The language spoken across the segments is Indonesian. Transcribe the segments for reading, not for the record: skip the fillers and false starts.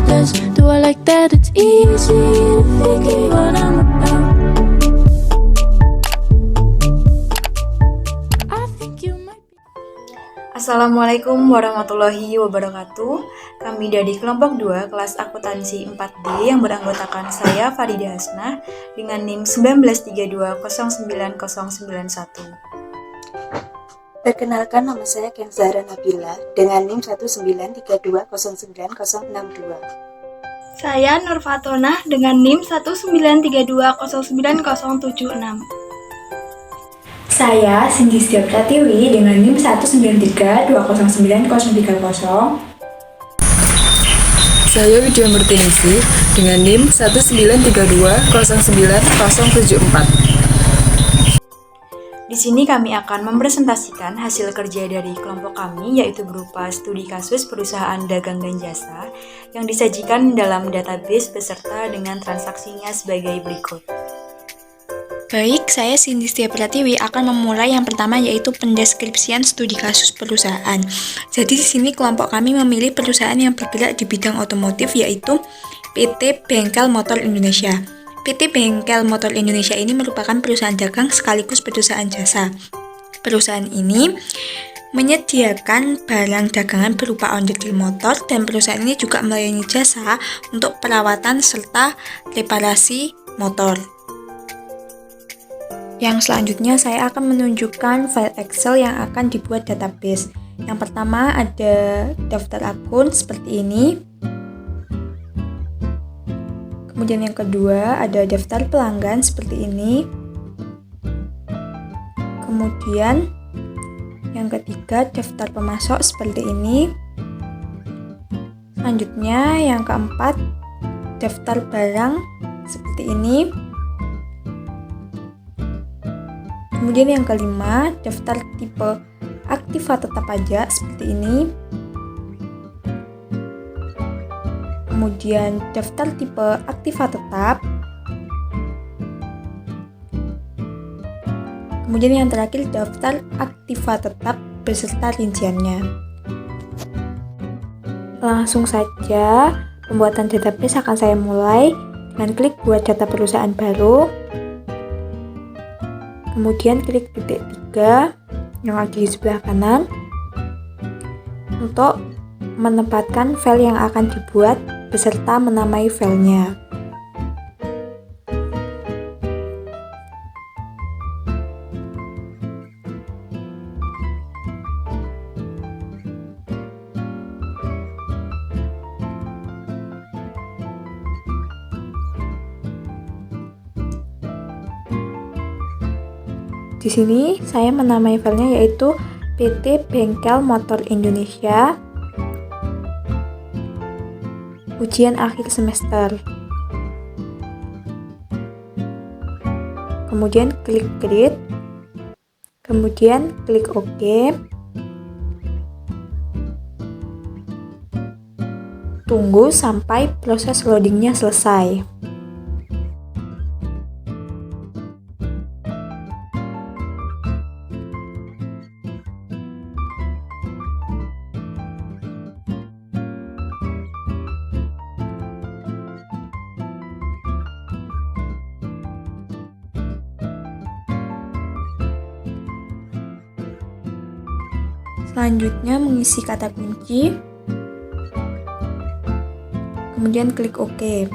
Cause do I like that? It's easy to figure what I'm about. I think you might be. Assalamualaikum warahmatullahi wabarakatuh. Kami dari kelompok 2 kelas akuntansi 4D yang beranggotakan saya Farida Hasnah dengan NIM 193209091. Perkenalkan, nama saya Kenzara Nabila dengan NIM 193209062. Saya Nur Fatonah dengan NIM 193209076. Saya Cindy Setiap Pratiwi dengan NIM 193209030. Saya Widya Murtinisi dengan NIM 193209074. Di sini kami akan mempresentasikan hasil kerja dari kelompok kami, yaitu berupa studi kasus perusahaan dagang dan jasa yang disajikan dalam database beserta dengan transaksinya sebagai berikut. Baik, saya Cindy Setia Pratiwi akan memulai yang pertama, yaitu pendeskripsian studi kasus perusahaan. Jadi di sini kelompok kami memilih perusahaan yang bergerak di bidang otomotif, yaitu PT Bengkel Motor Indonesia. PT Bengkel Motor Indonesia ini merupakan perusahaan dagang sekaligus perusahaan jasa. Perusahaan ini menyediakan barang dagangan berupa ondel motor, dan perusahaan ini juga melayani jasa untuk perawatan serta reparasi motor. Yang selanjutnya saya akan menunjukkan file Excel yang akan dibuat database. Yang pertama ada daftar akun seperti ini. Kemudian yang kedua ada daftar pelanggan seperti ini. Kemudian yang ketiga daftar pemasok seperti ini. Selanjutnya yang keempat daftar barang seperti ini. Kemudian yang kelima daftar tipe aktiva tetap pajak seperti ini. Kemudian daftar tipe aktiva tetap. Kemudian yang terakhir daftar aktiva tetap beserta rinciannya. Langsung saja pembuatan database akan saya mulai dengan klik buat data perusahaan baru. Kemudian klik titik 3 yang ada di sebelah kanan untuk menempatkan file yang akan dibuat beserta menamai filenya. Di sini saya menamai filenya yaitu PT Bengkel Motor Indonesia ujian akhir semester. Kemudian klik create. Kemudian klik OK. Tunggu sampai proses loadingnya selesai. Selanjutnya mengisi kata kunci. Kemudian klik OK.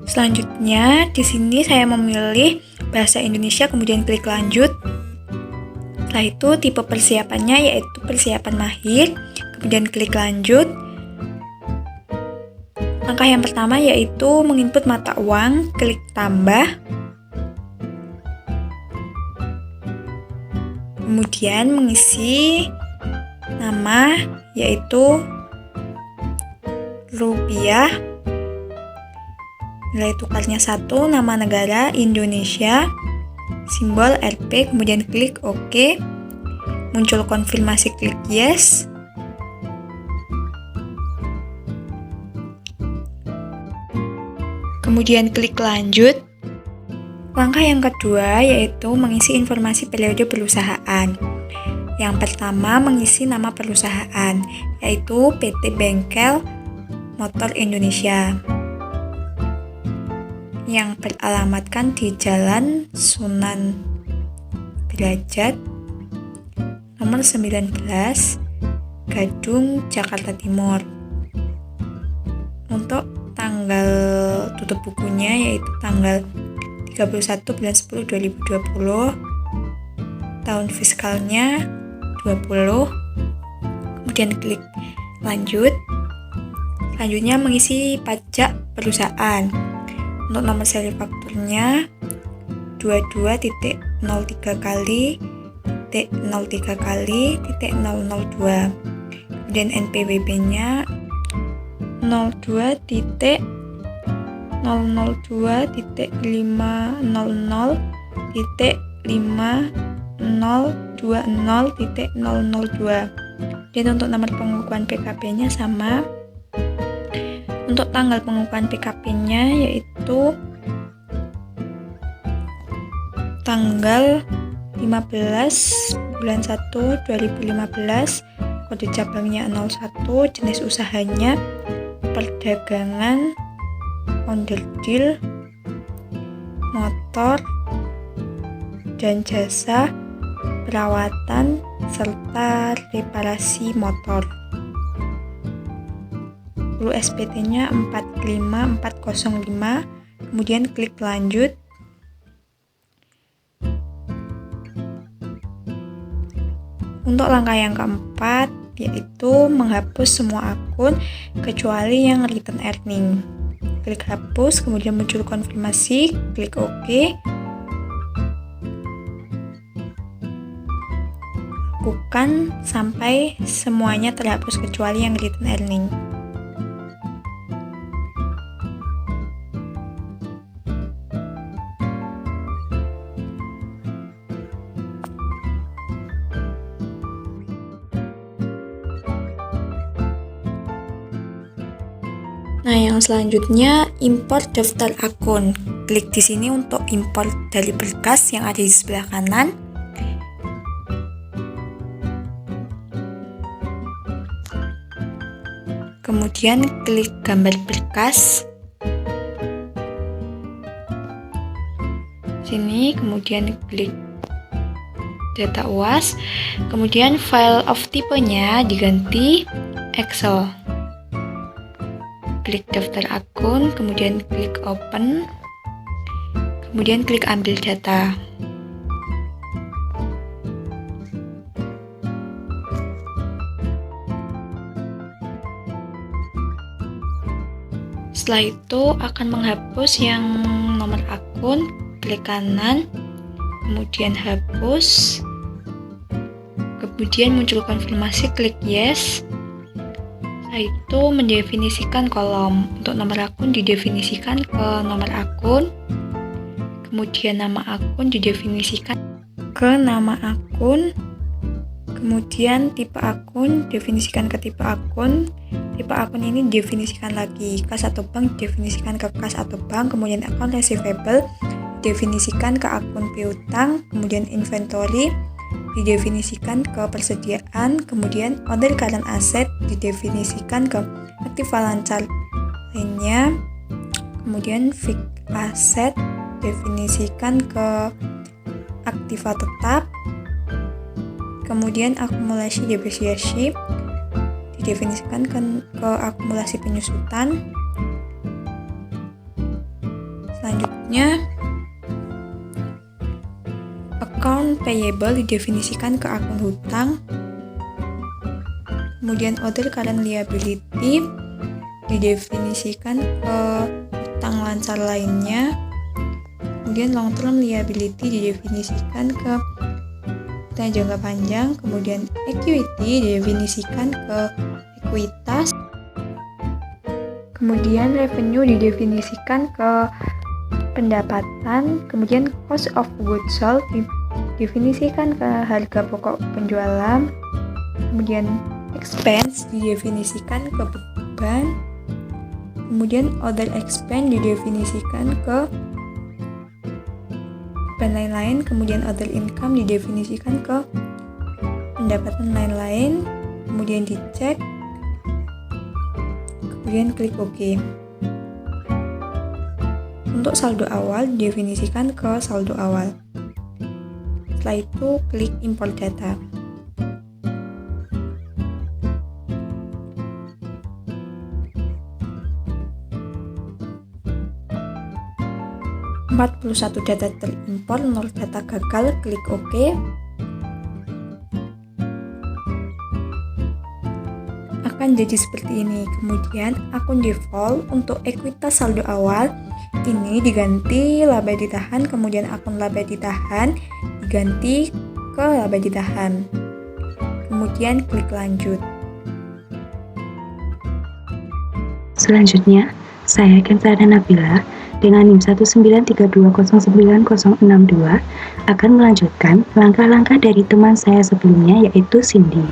Selanjutnya di sini saya memilih bahasa Indonesia, kemudian klik lanjut. Setelah itu tipe persiapannya yaitu persiapan mahir, kemudian klik lanjut. Langkah yang pertama yaitu menginput mata uang, klik tambah. Kemudian mengisi nama yaitu rupiah, nilai tukarnya 1, nama negara Indonesia, simbol Rp, kemudian klik OK. Muncul konfirmasi, klik yes. Kemudian klik lanjut. Langkah yang kedua yaitu mengisi informasi periode perusahaan. Yang pertama mengisi nama perusahaan, yaitu PT Bengkel Motor Indonesia, yang beralamatkan di Jalan Sunan Derajat nomor 19, Gadung, Jakarta Timur. Untuk tanggal tutup bukunya yaitu tanggal 31 bulan 10 2020, tahun fiskalnya 20, kemudian klik lanjut. Selanjutnya mengisi pajak perusahaan. Untuk nomor seri fakturnya 22.03 kali .03 kali .002. Kemudian NPWP-nya 02.002.5020.002. Dan untuk nomor pengukuhan PKP-nya sama. Untuk tanggal pengukuhan PKP-nya yaitu tanggal 15 bulan 1 2015, kode cabangnya 01, jenis usahanya perdagangan, onderdil, motor, dan jasa perawatan serta reparasi motor. Perlu SPT-nya 45405, kemudian klik lanjut. Untuk langkah yang keempat, yaitu menghapus semua akun kecuali yang return earning. Klik hapus, kemudian muncul konfirmasi, klik OK. Lakukan sampai semuanya terhapus kecuali yang return earning. Nah, yang selanjutnya import daftar akun. Klik di sini untuk import dari berkas yang ada di sebelah kanan. Kemudian klik gambar berkas. Sini, kemudian klik data UAS. Kemudian file of tipenya diganti Excel. Klik daftar akun, kemudian klik open, kemudian klik ambil data. Setelah itu akan menghapus yang nomor akun, klik kanan, kemudian hapus, kemudian muncul konfirmasi, klik yes. Itu mendefinisikan kolom. Untuk nomor akun didefinisikan ke nomor akun, kemudian nama akun didefinisikan ke nama akun, kemudian tipe akun definisikan ke tipe akun ini definisikan lagi, kas atau bank definisikan ke kas atau bank, kemudian akun receivable definisikan ke akun piutang, kemudian inventory didefinisikan ke persediaan, kemudian order current asset didefinisikan ke aktiva lancar lainnya, kemudian fixed asset definisikan ke aktiva tetap, kemudian akumulasi depresiasi didefinisikan ke akumulasi penyusutan. Selanjutnya account payable didefinisikan ke akun hutang, kemudian order current liability didefinisikan ke hutang lancar lainnya, kemudian long term liability didefinisikan ke hutang jangka panjang, kemudian equity didefinisikan ke ekuitas, kemudian revenue didefinisikan ke pendapatan, kemudian cost of goods sold didefinisikan ke harga pokok penjualan, kemudian expense didefinisikan ke beban, kemudian other expense didefinisikan ke beban lain-lain, kemudian other income didefinisikan ke pendapatan lain-lain, kemudian dicek, kemudian klik OK. Untuk saldo awal didefinisikan ke saldo awal. Setelah itu klik import data. "41 data terimpor, 0 data gagal", klik OK. Akan jadi seperti ini. Kemudian akun default untuk ekuitas saldo awal ini diganti laba ditahan, kemudian akun laba ditahan diganti ke laba ditahan. Kemudian klik lanjut. Selanjutnya, saya Kensara Nabila dengan NIM 193209062 akan melanjutkan langkah-langkah dari teman saya sebelumnya, yaitu Cindy.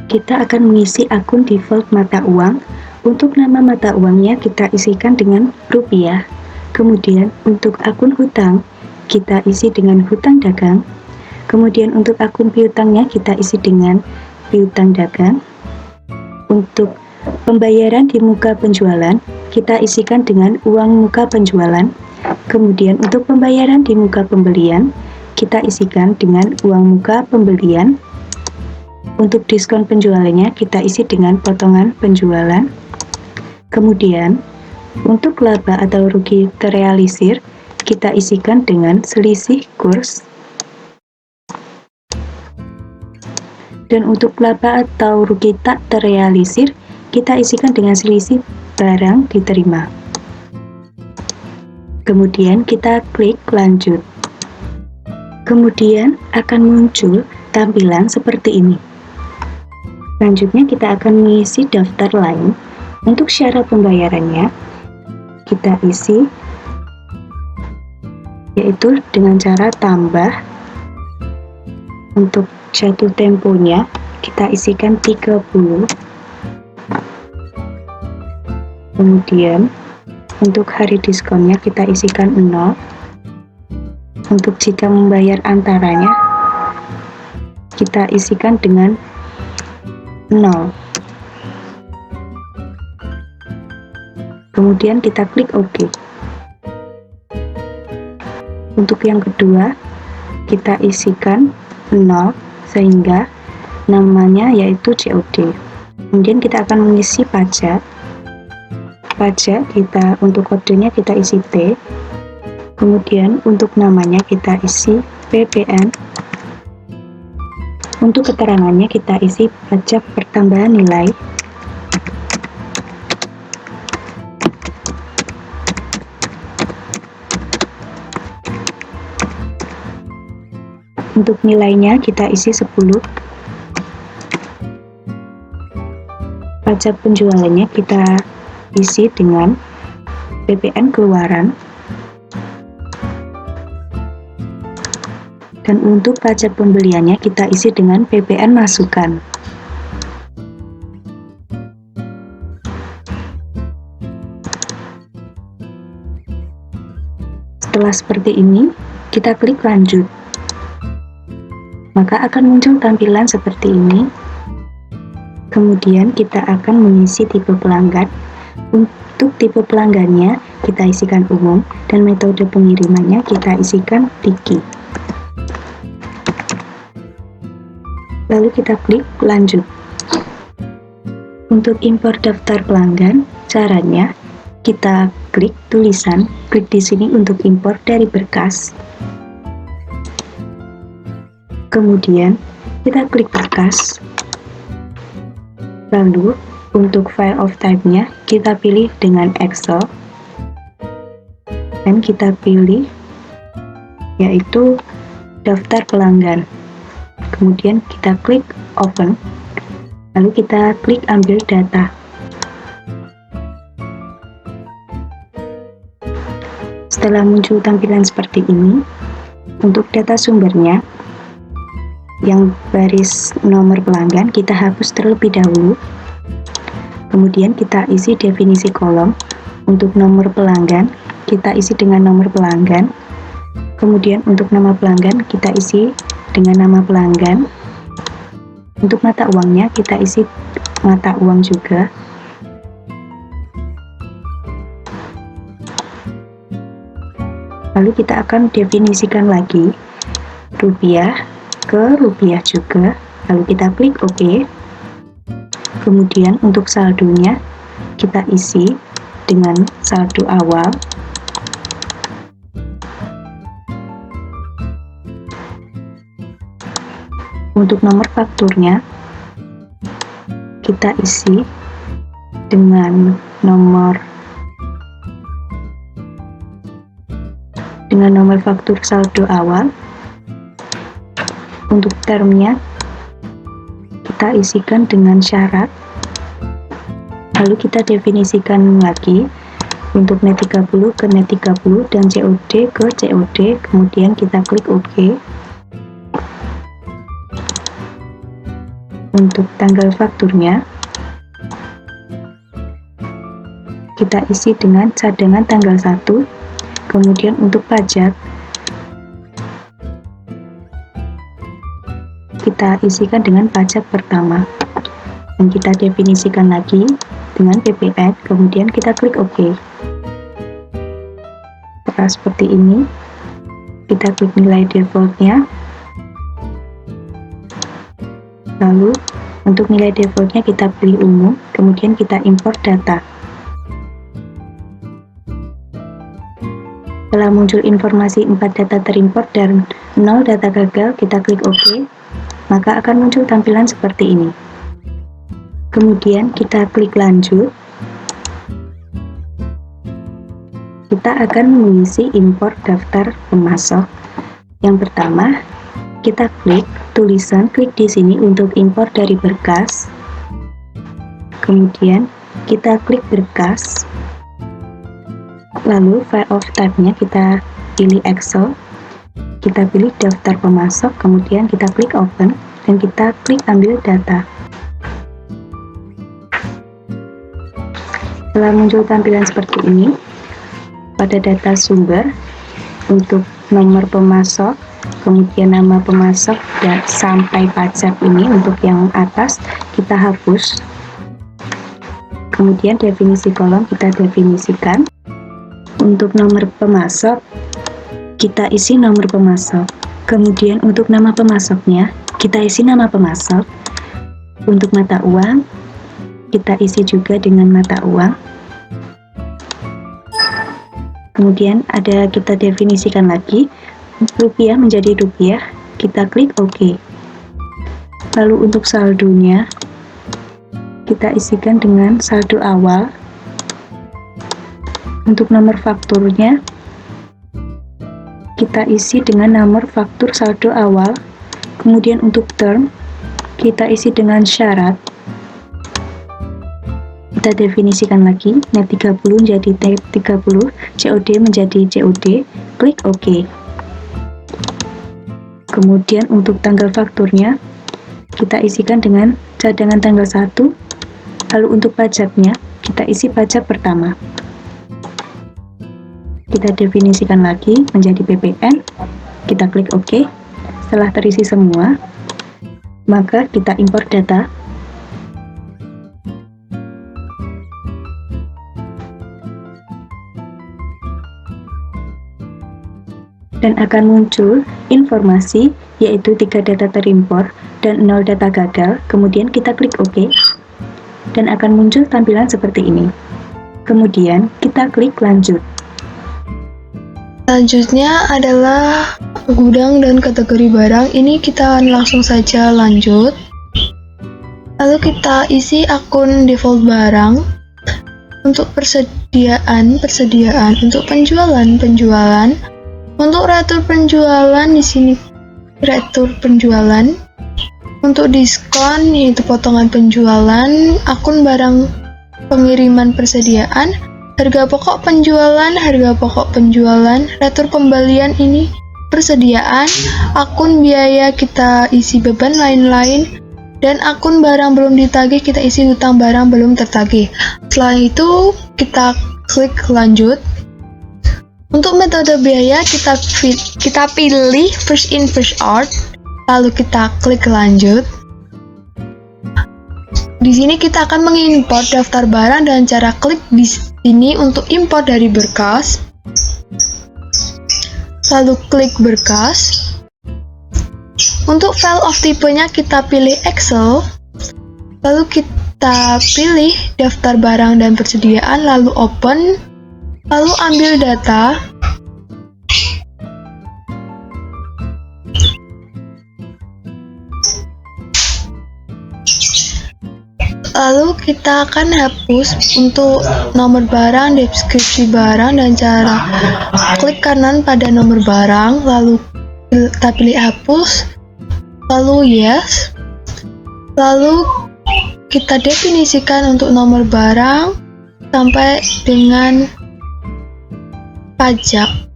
Kita akan mengisi akun default mata uang. Untuk nama mata uangnya kita isikan dengan rupiah. Kemudian untuk akun hutang kita isi dengan hutang dagang. Kemudian untuk akun piutangnya kita isi dengan piutang dagang. Untuk pembayaran di muka penjualan kita isikan dengan uang muka penjualan. Kemudian untuk pembayaran di muka pembelian kita isikan dengan uang muka pembelian. Untuk diskon penjualannya kita isi dengan potongan penjualan. Kemudian untuk laba atau rugi terrealisir kita isikan dengan selisih kurs. Dan untuk laba atau rugi tak terrealisir kita isikan dengan selisih barang diterima. Kemudian kita klik lanjut. Kemudian akan muncul tampilan seperti ini. Selanjutnya kita akan mengisi daftar lain. Untuk syarat pembayarannya kita isi, yaitu dengan cara tambah. Untuk jatuh temponya kita isikan 30. Kemudian untuk hari diskonnya kita isikan 0. Untuk jika membayar antaranya kita isikan dengan 0. Kemudian kita klik OK. Untuk yang kedua kita isikan 0 sehingga namanya yaitu COD. Kemudian kita akan mengisi pajak. Pajak kita untuk kodenya kita isi T. Kemudian untuk namanya kita isi PPN. Untuk keterangannya kita isi pajak pertambahan nilai. Untuk nilainya kita isi 10. Pajak penjualannya kita isi dengan PPN keluaran. Dan untuk pajak pembeliannya kita isi dengan PPN masukan. Setelah seperti ini, kita klik lanjut. Maka akan muncul tampilan seperti ini. Kemudian kita akan mengisi tipe pelanggan. Untuk tipe pelanggannya kita isikan umum dan metode pengirimannya kita isikan Tiki. Lalu kita klik lanjut. Untuk impor daftar pelanggan, caranya kita klik tulisan, klik di sini untuk impor dari berkas. Kemudian kita klik berkas. Lalu untuk file of type-nya kita pilih dengan Excel. Dan kita pilih yaitu daftar pelanggan. Kemudian kita klik open. Lalu kita klik ambil data. Setelah muncul tampilan seperti ini, untuk data sumbernya yang baris nomor pelanggan kita hapus terlebih dahulu. Kemudian kita isi definisi kolom. Untuk nomor pelanggan kita isi dengan nomor pelanggan. Kemudian untuk nama pelanggan kita isi dengan nama pelanggan. Untuk mata uangnya kita isi mata uang juga. Lalu kita akan definisikan lagi rupiah ke rupiah juga. Lalu kita klik OK. Kemudian untuk saldonya kita isi dengan saldo awal. Untuk nomor fakturnya kita isi dengan nomor faktur saldo awal. Untuk termnya kita isikan dengan syarat. Lalu kita definisikan lagi untuk net 30 ke net 30 dan COD ke COD. Kemudian kita klik OK. Untuk tanggal fakturnya kita isi dengan cadangan tanggal 1. Kemudian untuk pajak kita isikan dengan pajak pertama dan kita definisikan lagi dengan PPN. Kemudian kita klik OK. Setelah seperti ini kita klik nilai defaultnya. Lalu untuk nilai defaultnya kita pilih umum, kemudian kita import data. Setelah muncul informasi 4 data terimport dan 0 data gagal, kita klik OK, maka akan muncul tampilan seperti ini. Kemudian kita klik lanjut. Kita akan mengisi import daftar pemasok. Yang pertama, kita klik tulisan, klik di sini untuk import dari berkas. Kemudian kita klik berkas. Lalu file of type-nya kita pilih Excel. Kita pilih daftar pemasok, kemudian kita klik open dan kita klik ambil data. Setelah muncul tampilan seperti ini, pada data sumber untuk nomor pemasok, kemudian nama pemasok dan sampai pajak ini untuk yang atas kita hapus. Kemudian definisi kolom kita definisikan. Untuk nomor pemasok kita isi nomor pemasok. Kemudian untuk nama pemasoknya kita isi nama pemasok. Untuk mata uang kita isi juga dengan mata uang. Kemudian kita definisikan lagi rupiah menjadi rupiah, kita klik OK. Lalu untuk saldonya kita isikan dengan saldo awal. Untuk nomor fakturnya kita isi dengan nomor faktur saldo awal. Kemudian untuk term kita isi dengan syarat. Kita definisikan lagi, net 30 menjadi net 30, COD menjadi COD, klik OK. Kemudian untuk tanggal fakturnya kita isikan dengan cadangan tanggal 1. Lalu untuk pajaknya kita isi pajak pertama. Kita definisikan lagi menjadi PPN. Kita klik OK. Setelah terisi semua, maka kita import data. Dan akan muncul informasi yaitu 3 data terimport dan 0 data gagal. Kemudian kita klik OK dan akan muncul tampilan seperti ini. Kemudian kita klik lanjut. Selanjutnya adalah gudang dan kategori barang. Ini kita langsung saja lanjut. Lalu kita isi akun default barang. Untuk persediaan, untuk penjualan. Untuk retur penjualan di sini retur penjualan. Untuk diskon yaitu potongan penjualan, akun barang pengiriman persediaan, harga pokok penjualan, retur kembalian ini persediaan, akun biaya kita isi beban lain-lain, dan akun barang belum ditagih kita isi hutang barang belum tertagih. Setelah itu kita klik lanjut. Untuk metode biaya kita pilih first in first out, lalu kita klik lanjut. Di sini kita akan mengimport daftar barang dengan cara klik di sini untuk import dari berkas. Lalu klik berkas. Untuk file of tipenya kita pilih Excel. Lalu kita pilih daftar barang dan persediaan, lalu open. Lalu ambil data. Lalu kita akan hapus untuk nomor barang, deskripsi barang, dan cara klik kanan pada nomor barang, lalu kita pilih hapus, lalu yes, lalu kita definisikan untuk nomor barang sampai dengan pajak.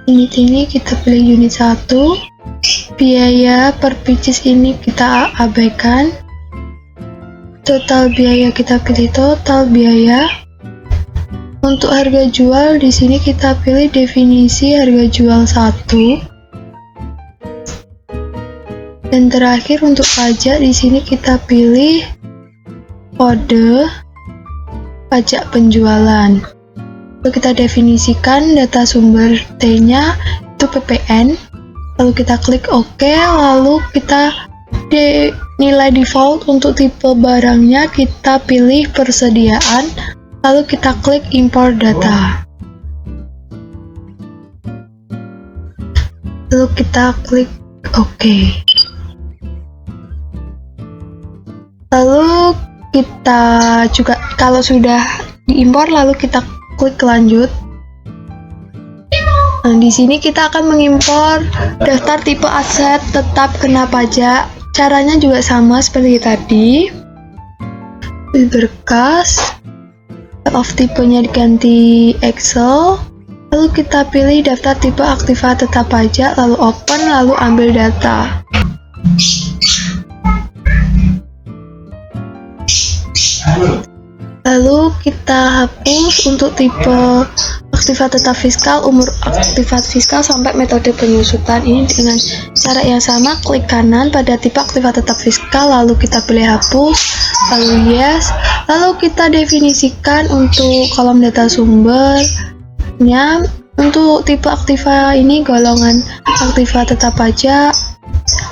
Unit ini kita pilih unit 1. Biaya per pieces ini kita abaikan. Total biaya kita pilih total biaya. Untuk harga jual di sini kita pilih definisi harga jual 1. Dan terakhir untuk pajak di sini kita pilih kode pajak penjualan. Lalu kita definisikan data sumber T-nya itu PPN. Lalu kita klik OK, lalu kita nilai default untuk tipe barangnya kita pilih persediaan, lalu kita klik import data. Lalu kita klik OK. Lalu kita juga kalau sudah diimpor lalu kita klik lanjut. Nah, di sini kita akan mengimpor daftar tipe aset tetap kena pajak. Caranya juga sama seperti tadi. Pilih berkas, of tipenya diganti Excel, lalu kita pilih daftar tipe aktiva tetap pajak, lalu open, lalu ambil data. Lalu kita hapus untuk tipe aktiva tetap fiskal, umur aktiva fiskal sampai metode penyusutan. Ini dengan cara yang sama, klik kanan pada tipe aktiva tetap fiskal, lalu kita pilih hapus, lalu yes, lalu kita definisikan untuk kolom data sumbernya. Untuk tipe aktiva ini golongan aktiva tetap pajak,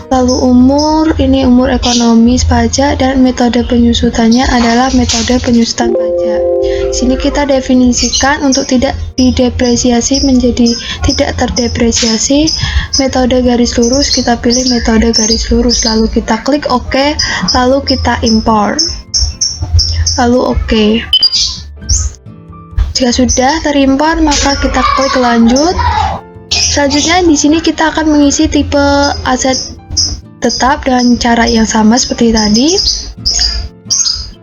lalu umur ini umur ekonomis pajak, dan metode penyusutannya adalah metode penyusutan pajak. Di sini kita definisikan untuk tidak didepresiasi menjadi tidak terdepresiasi. Metode garis lurus kita pilih metode garis lurus, lalu kita klik OK, lalu kita import, lalu OK. Jika sudah terimpor maka kita klik lanjut. Selanjutnya di sini kita akan mengisi tipe aset tetap dengan cara yang sama seperti tadi.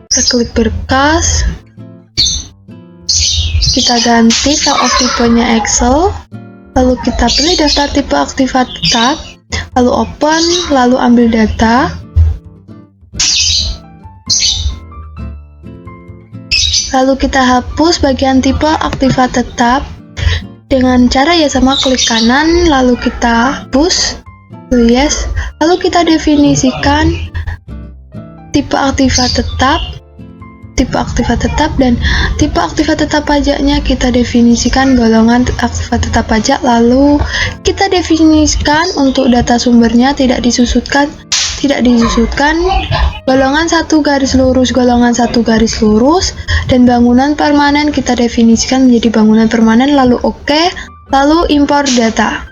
Kita klik berkas, kita ganti file of tipenya Excel, lalu kita pilih daftar tipe aktiva tetap, lalu open, lalu ambil data. Lalu kita hapus bagian tipe aktiva tetap dengan cara yang sama, klik kanan, lalu kita hapus, yes, lalu kita definisikan tipe aktiva tetap, dan tipe aktiva tetap pajaknya kita definisikan golongan aktiva tetap pajak, lalu kita definisikan untuk data sumbernya tidak disusutkan, golongan 1 garis lurus, dan bangunan permanen kita definisikan menjadi bangunan permanen, lalu OK, lalu import data,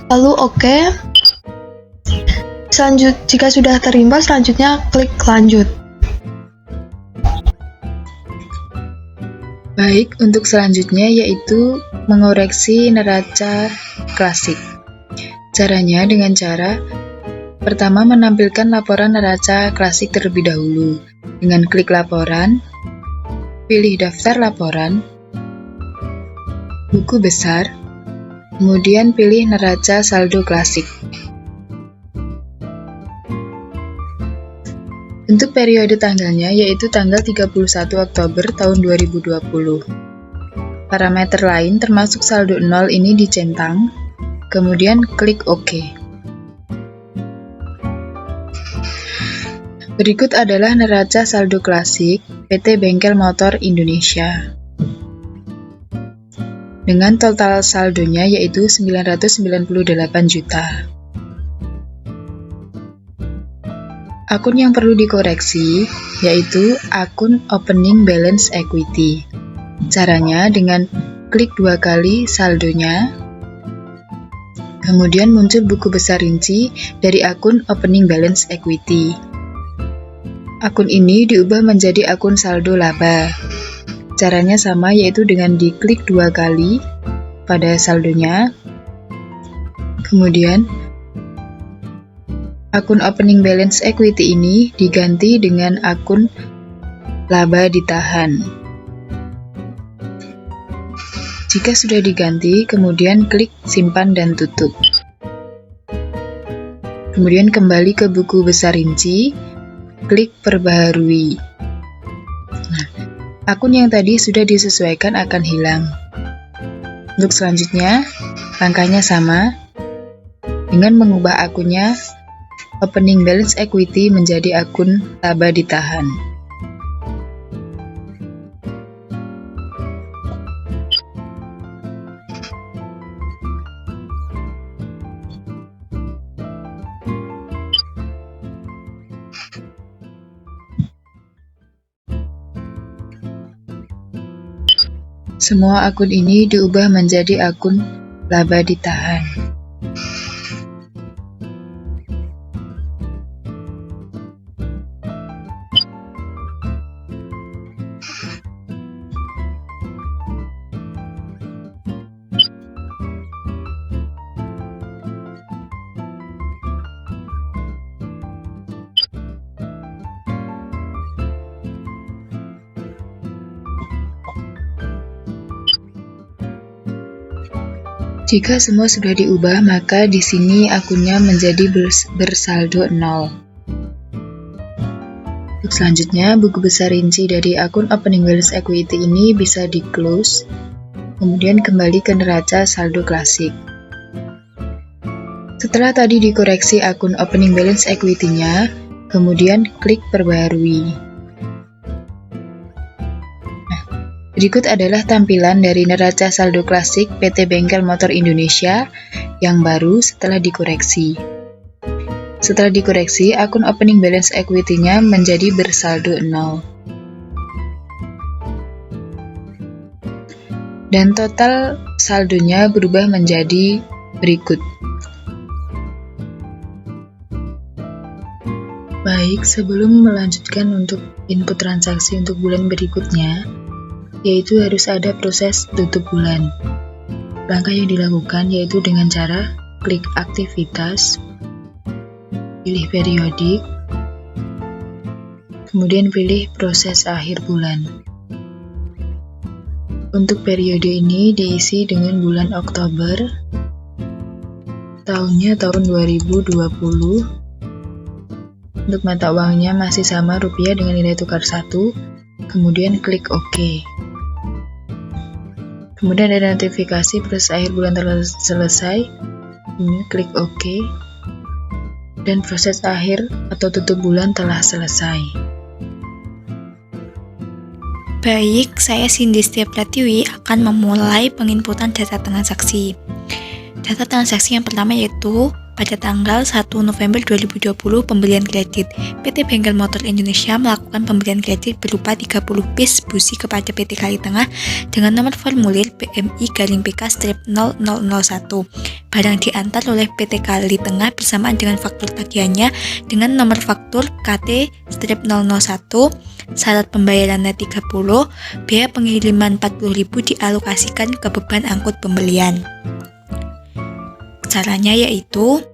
lalu OK. Jika sudah terimpor, selanjutnya klik lanjut. Baik, untuk selanjutnya yaitu mengoreksi neraca klasik. Caranya dengan cara pertama, menampilkan laporan neraca klasik terlebih dahulu. Dengan klik laporan, pilih daftar laporan, buku besar, kemudian pilih neraca saldo klasik. Untuk periode tanggalnya yaitu tanggal 31 Oktober tahun 2020. parameter lain termasuk saldo 0 ini dicentang, kemudian klik OK. Berikut adalah neraca saldo klasik PT Bengkel Motor Indonesia dengan total saldonya yaitu 998 juta. Akun yang perlu dikoreksi yaitu akun Opening Balance Equity. Caranya dengan klik 2 kali saldonya, kemudian muncul buku besar rinci dari akun Opening Balance Equity. Akun ini diubah menjadi akun saldo laba. Caranya sama, yaitu dengan diklik 2 kali pada saldonya, kemudian akun Opening Balance Equity ini diganti dengan akun laba ditahan. Jika sudah diganti, kemudian klik simpan dan tutup. Kemudian kembali ke buku besar rinci, klik perbaharui. Nah, akun yang tadi sudah disesuaikan akan hilang. Untuk selanjutnya, langkahnya sama dengan mengubah akunnya Opening Balance Equity menjadi akun laba ditahan. Semua akun ini diubah menjadi akun laba ditahan. Jika semua sudah diubah, maka di sini akunnya menjadi bersaldo 0. Untuk selanjutnya, buku besar rinci dari akun Opening Balance Equity ini bisa di-close, kemudian kembali ke neraca saldo klasik. Setelah tadi dikoreksi akun Opening Balance Equity-nya, kemudian klik perbaharui. Berikut adalah tampilan dari neraca saldo klasik PT Bengkel Motor Indonesia yang baru setelah dikoreksi. Setelah dikoreksi, akun Opening Balance Equity-nya menjadi bersaldo 0. Dan total saldonya berubah menjadi berikut. Baik, sebelum melanjutkan untuk input transaksi untuk bulan berikutnya, yaitu harus ada proses tutup bulan. Langkah yang dilakukan yaitu dengan cara klik aktivitas, pilih periodik, kemudian pilih proses akhir bulan. Untuk periode ini diisi dengan bulan Oktober, tahunnya tahun 2020. Untuk mata uangnya masih sama rupiah dengan nilai tukar 1, kemudian klik OK. Kemudian ada notifikasi proses akhir bulan telah selesai, klik OK, dan proses akhir atau tutup bulan telah selesai. Baik, saya Cindy Setia Pratiwi akan memulai penginputan data transaksi. Data transaksi yang pertama yaitu pada tanggal 1 November 2020 pembelian kredit. PT Bengkel Motor Indonesia melakukan pembelian kredit berupa 30 bis busi kepada PT Kali Tengah dengan nomor formulir PMI-PK-0001. Barang diantar oleh PT Kali Tengah bersamaan dengan faktur tagihannya dengan nomor faktur KT-001, syarat pembayarannya 30, biaya pengiriman 40.000 dialokasikan ke beban angkut pembelian. Caranya yaitu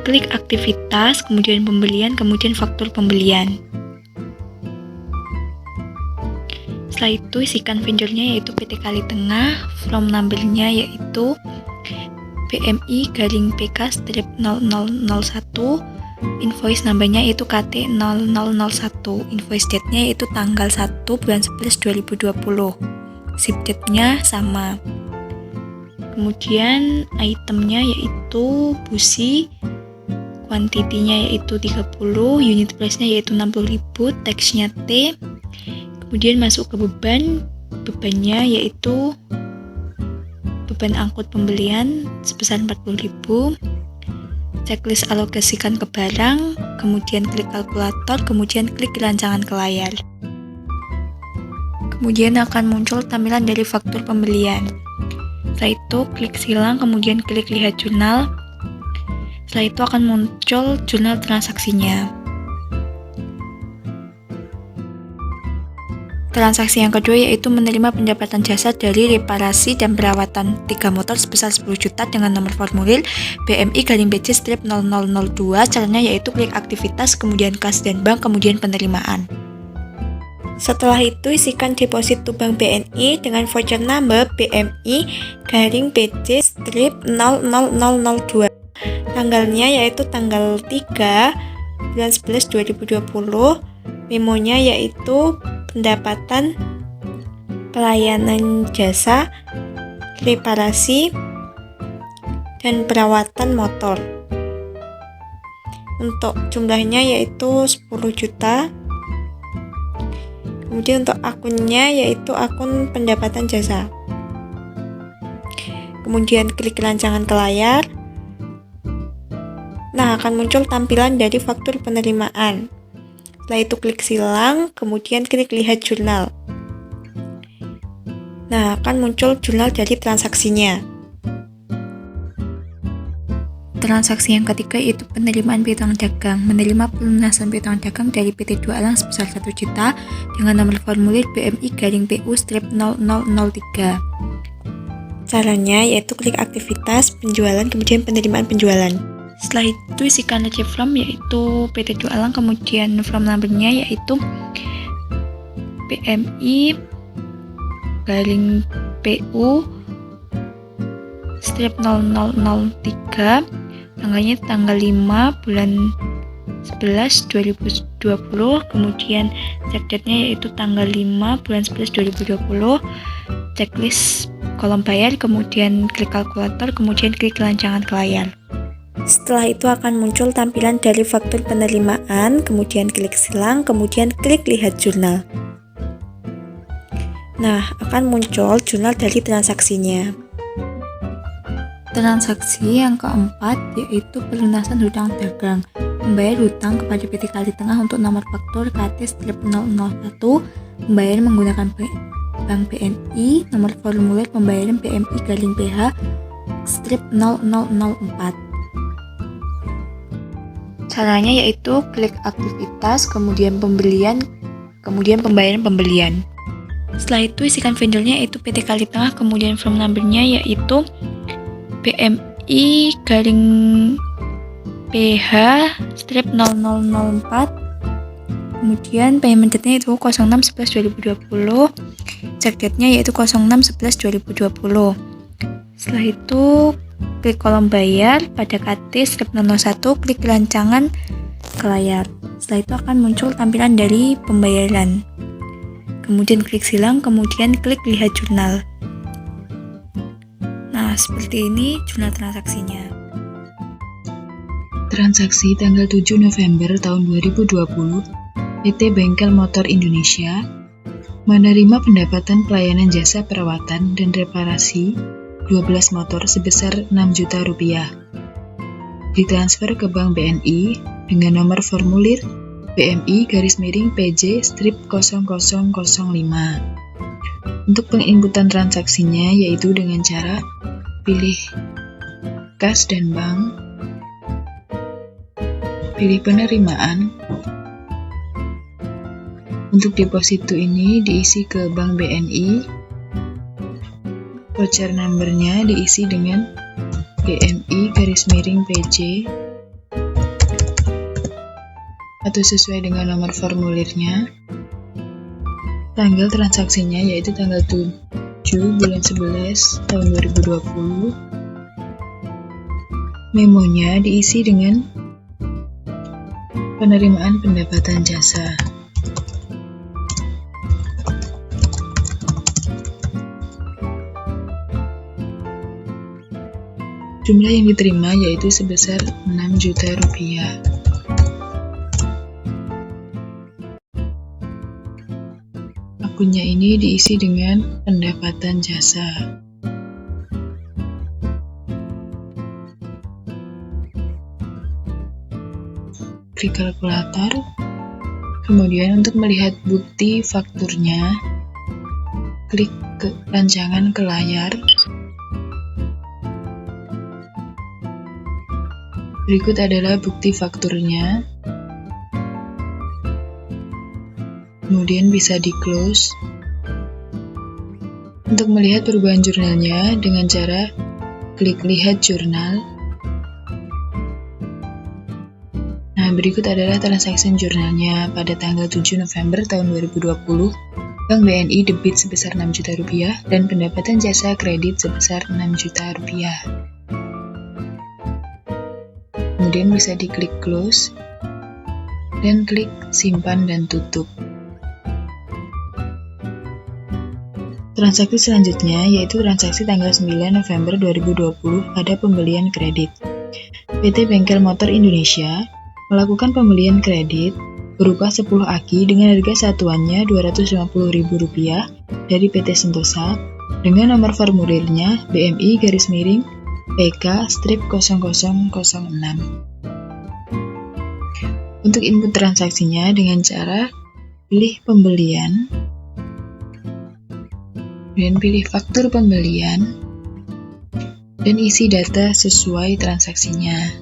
klik aktivitas, kemudian pembelian, kemudian faktur pembelian. Setelah itu isikan vendornya yaitu PT Kali Tengah, from numbernya yaitu PMI-PK-0001, invoice numbernya yaitu KT0001, invoice date-nya yaitu tanggal 1 bulan 11 2020. zip date-nya sama. Kemudian itemnya yaitu busi, kuantitinya yaitu 30, unit price-nya yaitu 60.000, teksnya T. Kemudian masuk ke bebannya yaitu beban angkut pembelian sebesar 40.000. Checklist alokasikan ke barang, kemudian klik kalkulator, kemudian klik rancangan ke layar. Kemudian akan muncul tampilan dari faktur pembelian. Setelah itu klik silang, kemudian klik lihat jurnal. Setelah itu akan muncul jurnal transaksinya. Transaksi yang kedua yaitu menerima pendapatan jasa dari reparasi dan perawatan 3 motor sebesar 10 juta dengan nomor formulir BMI-BC-0002. Caranya yaitu klik aktivitas, kemudian kas dan bank, kemudian penerimaan. Setelah itu isikan deposit to bank BNI dengan voucher number BMI-BC-0002. Tanggalnya yaitu tanggal 3 bulan 11 2020. Memonya yaitu pendapatan pelayanan jasa, reparasi, dan perawatan motor. Untuk jumlahnya yaitu 10 juta. Kemudian untuk akunnya yaitu akun pendapatan jasa. Kemudian klik rancangan ke layar. Nah, akan muncul tampilan dari faktur penerimaan. Setelah itu klik silang, kemudian klik lihat jurnal. Nah, akan muncul jurnal dari transaksinya. Transaksi yang ketiga yaitu penerimaan piutang dagang. Menerima pelunasan piutang dagang dari PT Dua Alang sebesar 1 juta dengan nomor formulir BMI-PU-0003. Caranya yaitu klik aktivitas, penjualan, kemudian penerimaan penjualan. Setelah itu isikan receipt form yaitu PT Dua Alang, kemudian form number-nya yaitu PMI-PU-0003, tanggalnya tanggal 5 bulan 11 2020, kemudian check date-nya yaitu tanggal 5 bulan 11 2020, checklist kolom bayar, kemudian klik kalkulator, kemudian klik rancangan ke layar. Setelah itu akan muncul tampilan dari faktur penerimaan, kemudian klik silang, kemudian klik lihat jurnal. Nah, akan muncul jurnal dari transaksinya. Transaksi yang keempat yaitu pelunasan hutang dagang. Membayar hutang kepada PT Kali Tengah untuk nomor faktur KT-001, membayar menggunakan Bank BNI, nomor formulir pembayaran BMI-PH-0004. Caranya yaitu klik aktivitas, kemudian pembelian, kemudian pembayaran pembelian. Setelah itu isikan vendornya yaitu PT Kali Tengah, kemudian form number-nya yaitu BMI-PH-0004, kemudian payment date-nya itu 06/11/2020, check date-nya yaitu 06/11/2020. Setelah itu klik kolom bayar pada KT-001, klik rancangan ke layar. Setelah itu akan muncul tampilan dari pembayaran. Kemudian klik silang, kemudian klik lihat jurnal. Nah, seperti ini jurnal transaksinya. Transaksi tanggal 7 November tahun 2020, PT Bengkel Motor Indonesia menerima pendapatan pelayanan jasa perawatan dan reparasi 12 motor sebesar 6 juta rupiah. Ditransfer ke Bank BNI dengan nomor formulir BMI-PJ-0005. Untuk penginputan transaksinya yaitu dengan cara pilih kas dan bank, pilih penerimaan. Untuk deposito ini diisi ke Bank BNI. Voucher number-nya diisi dengan BMI-PJ atau sesuai dengan nomor formulirnya. Tanggal transaksinya yaitu tanggal 7 bulan 11 tahun 2020. Memonya diisi dengan penerimaan pendapatan jasa. Jumlah yang diterima yaitu sebesar 6 juta rupiah. Akunnya ini diisi dengan pendapatan jasa. Klik kalkulator. Kemudian untuk melihat bukti fakturnya, klik ke rancangan ke layar. Berikut adalah bukti fakturnya. Kemudian bisa di-close. Untuk melihat perubahan jurnalnya dengan cara klik lihat jurnal. Nah, berikut adalah transaksi jurnalnya pada tanggal 7 November tahun 2020. Bank BNI debit sebesar 6 juta rupiah dan pendapatan jasa kredit sebesar 6 juta rupiah. Kemudian bisa diklik close dan klik simpan dan tutup. Transaksi selanjutnya yaitu transaksi tanggal 9 November 2020 pada pembelian kredit. PT Bengkel Motor Indonesia melakukan pembelian kredit berupa 10 aki dengan harga satuannya Rp250.000 dari PT Sentosa dengan nomor formulirnya BMI-PK-0006. Untuk input transaksinya dengan cara pilih pembelian, kemudian pilih faktur pembelian, dan isi data sesuai transaksinya.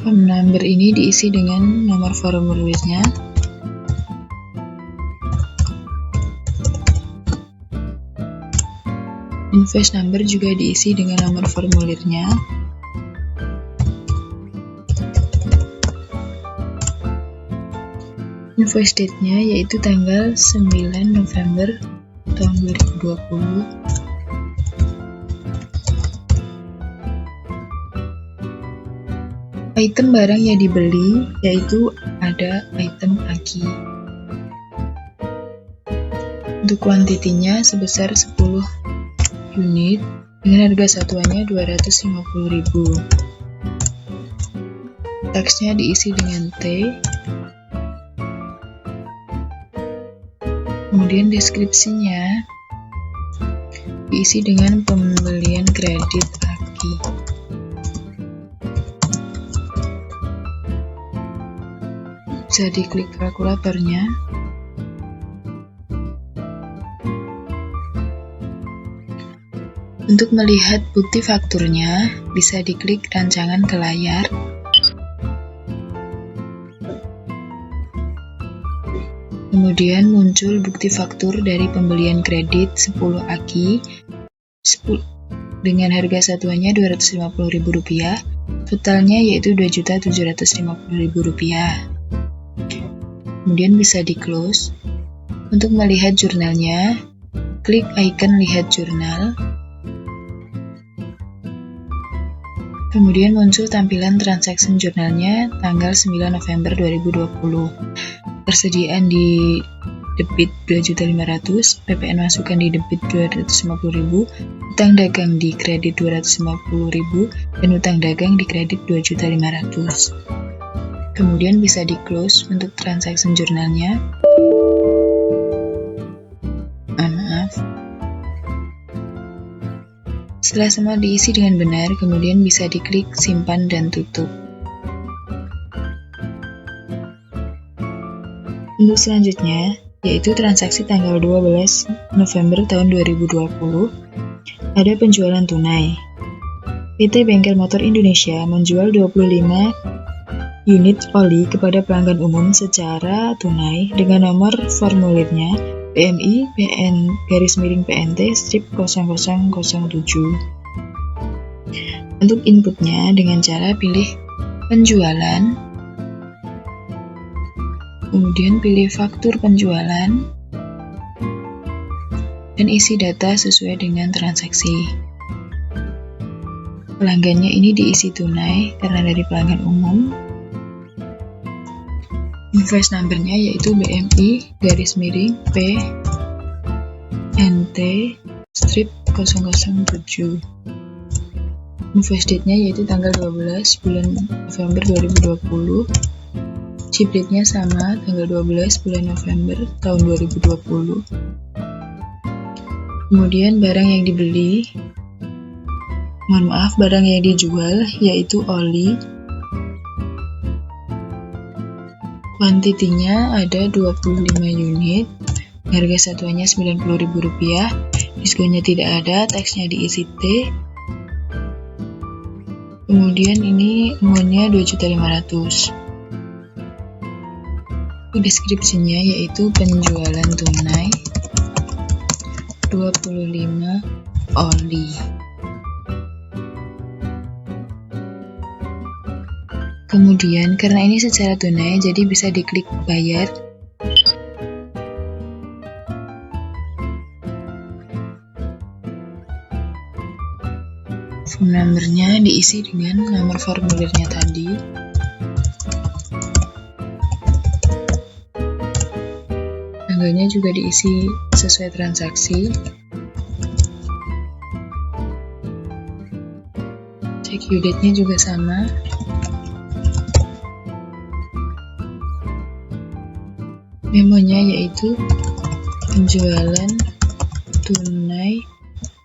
Form number ini diisi dengan nomor formulirnya. Invoice number juga diisi dengan nomor formulirnya. Invoice date-nya yaitu tanggal 9 November tahun 2020. Item barang yang dibeli yaitu ada item aki. Untuk kuantitinya sebesar 10 unit dengan harga satuannya Rp250.000. Taksnya diisi dengan T. Kemudian deskripsinya diisi dengan pembelian kredit aki. Bisa diklik kalkulatornya. Untuk melihat bukti fakturnya, bisa diklik rancangan ke layar. Kemudian muncul bukti faktur dari pembelian kredit 10 aki dengan harga satuannya Rp250.000, totalnya yaitu Rp2.750.000. Kemudian bisa di-close. Untuk melihat jurnalnya, klik icon lihat jurnal. Kemudian muncul tampilan transaksi jurnalnya tanggal 9 November 2020. Persediaan di debit Rp2.500.000, PPN masukan di debit Rp250.000, utang dagang di kredit Rp250.000, dan utang dagang di kredit Rp2.500.000. Kemudian bisa di-close untuk transaksi jurnalnya. Maaf. Setelah semua diisi dengan benar, kemudian bisa diklik simpan dan tutup. Untuk selanjutnya, yaitu transaksi tanggal 12 November tahun 2020, ada penjualan tunai. PT Bengkel Motor Indonesia menjual 25 unit oli kepada pelanggan umum secara tunai dengan nomor formulirnya BMI PN-PNT-0007. Untuk inputnya dengan cara pilih penjualan, kemudian pilih faktur penjualan, dan isi data sesuai dengan transaksi. Pelanggannya ini diisi tunai karena dari pelanggan umum. Invoice numbernya yaitu BMI _P NT strip 007. Invoice date-nya yaitu tanggal 12 bulan November 2020. Chip date-nya sama, tanggal 12 bulan November tahun 2020. Kemudian barang yang dibeli, barang yang dijual yaitu oli. Kuantitinya ada 25 unit, harga satuannya Rp90.000, diskonnya tidak ada, teksnya diisi T. Kemudian ini amount-nya 2.500.000. Deskripsinya yaitu penjualan tunai 25 oli. Kemudian karena ini secara tunai jadi bisa diklik bayar. Phone number-nya diisi dengan nomor formulirnya tadi. Tanggalnya juga diisi sesuai transaksi. Check due date-nya juga sama. Memonya yaitu penjualan tunai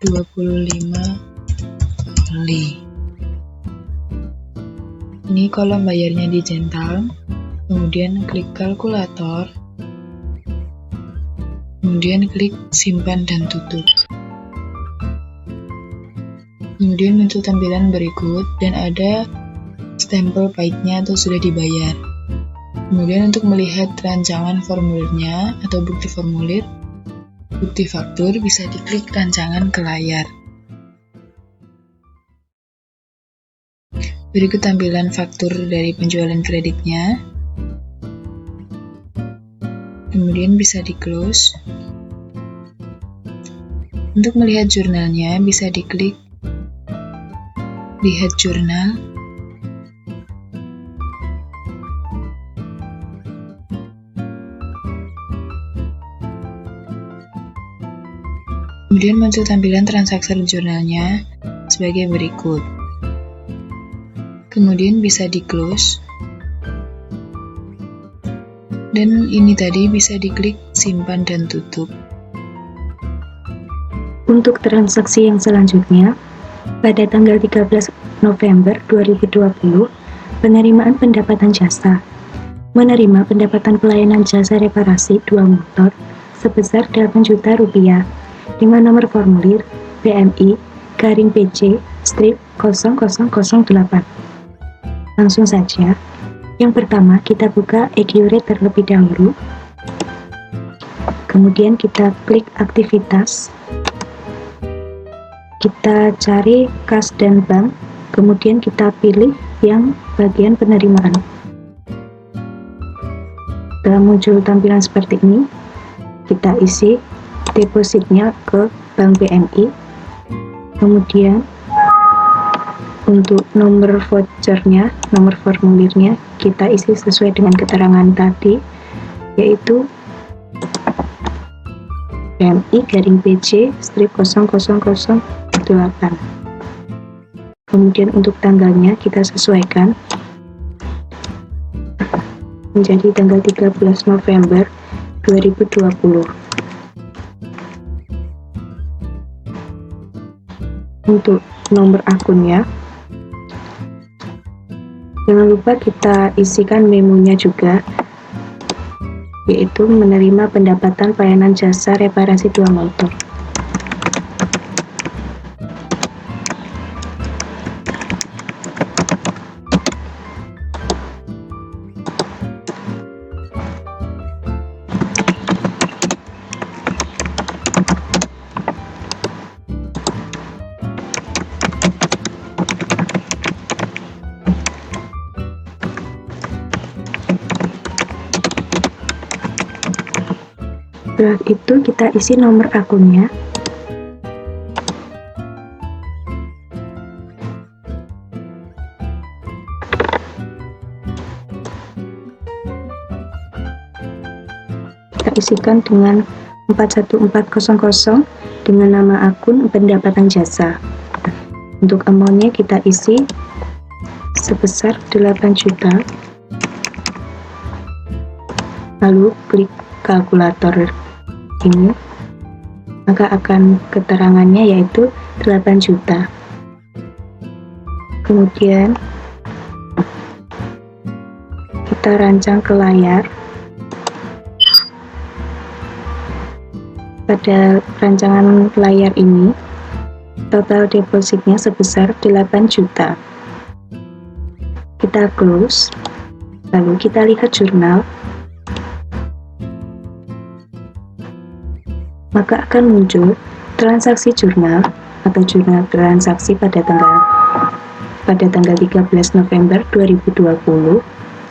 25 oli. Ini kolom bayarnya dicentang, kemudian klik kalkulator, kemudian klik simpan dan tutup. Kemudian muncul tampilan berikut dan ada stempel pahitnya atau sudah dibayar. Kemudian untuk melihat rancangan formulirnya atau bukti formulir, bukti faktur, bisa diklik rancangan ke layar. Berikut tampilan faktur dari penjualan kreditnya. Kemudian bisa di-close. Untuk melihat jurnalnya, bisa diklik lihat jurnal. Kemudian muncul tampilan transaksi jurnalnya sebagai berikut. Kemudian bisa di-close. Dan ini tadi bisa diklik simpan dan tutup. Untuk transaksi yang selanjutnya, pada tanggal 13 November 2020, penerimaan pendapatan jasa menerima pendapatan pelayanan jasa reparasi 2 motor sebesar Rp8 juta dengan nomor formulir BMI-PC strip 0008. Langsung saja. Yang pertama, kita buka Accurate terlebih dahulu. Kemudian kita klik aktivitas. Kita cari kas dan bank. Kemudian kita pilih yang bagian penerimaan. Setelah muncul tampilan seperti ini, kita isi depositnya ke Bank BNI. Kemudian untuk nomor vouchernya, nomor formulirnya kita isi sesuai dengan keterangan tadi, yaitu BMI-PC strip 0008. Kemudian untuk tanggalnya kita sesuaikan menjadi tanggal 13 November 2020. Untuk nomor akunnya, jangan lupa kita isikan memonya juga, yaitu menerima pendapatan pelayanan jasa reparasi 2 motor. Setelah itu kita isi nomor akunnya. isikan dengan 41400 dengan nama akun pendapatan jasa. Untuk amount-nya kita isi sebesar 8 juta. Lalu klik kalkulator ini, maka akan keterangannya yaitu 8 juta. Kemudian kita rancang ke layar. Pada rancangan layar ini, total depositnya sebesar 8 juta. Kita close, lalu kita lihat jurnal, maka akan muncul transaksi jurnal atau jurnal transaksi pada tanggal 13 November 2020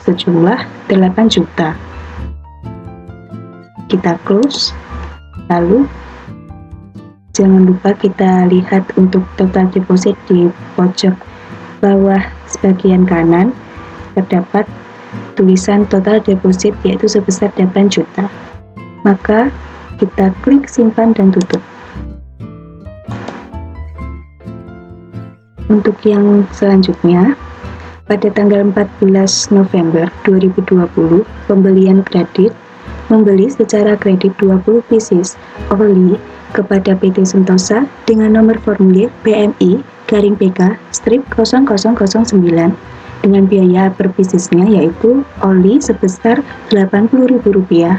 sejumlah 8 juta. Kita close, lalu jangan lupa kita lihat untuk total deposit di pojok bawah sebagian kanan terdapat tulisan total deposit yaitu sebesar 8 juta. Maka kita klik simpan dan tutup. Untuk yang selanjutnya, pada tanggal 14 November 2020, pembelian kredit membeli secara kredit 20 pieces oli kepada PT Sentosa dengan nomor formulir PMI-PK-0009 dengan biaya per piecesnya yaitu oli sebesar Rp80.000.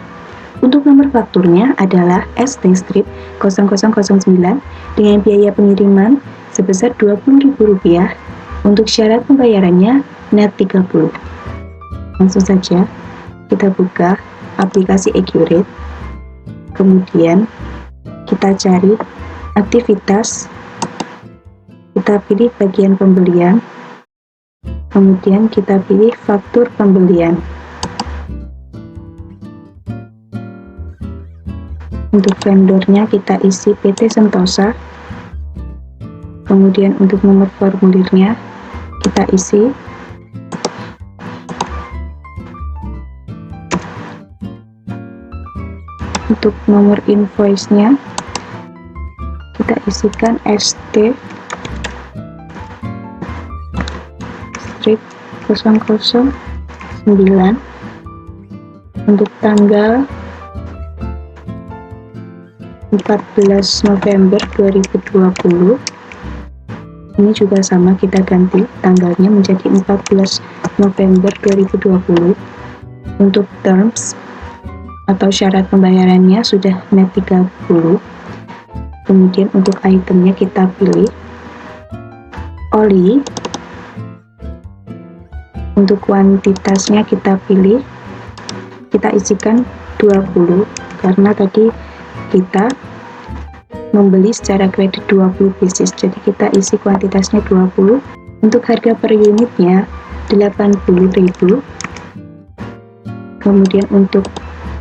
Untuk nomor fakturnya adalah ST-0009 dengan biaya pengiriman sebesar Rp20.000. Untuk syarat pembayarannya net 30. Langsung saja kita buka aplikasi Accurate, kemudian kita cari aktivitas, kita pilih bagian pembelian, kemudian kita pilih faktur pembelian. Untuk vendornya kita isi PT Sentosa, kemudian untuk nomor formulirnya kita isi untuk nomor invoice-nya kita isikan ST strip 009 untuk tanggal 14 November 2020. Ini juga sama, kita ganti tanggalnya menjadi 14 November 2020. Untuk terms atau syarat pembayarannya sudah net 30. Kemudian untuk itemnya kita pilih oli. Untuk kuantitasnya kita pilih, kita isikan 20 karena tadi kita membeli secara kredit 20 pieces, jadi kita isi kuantitasnya 20. Untuk harga per unitnya 80.000. Kemudian untuk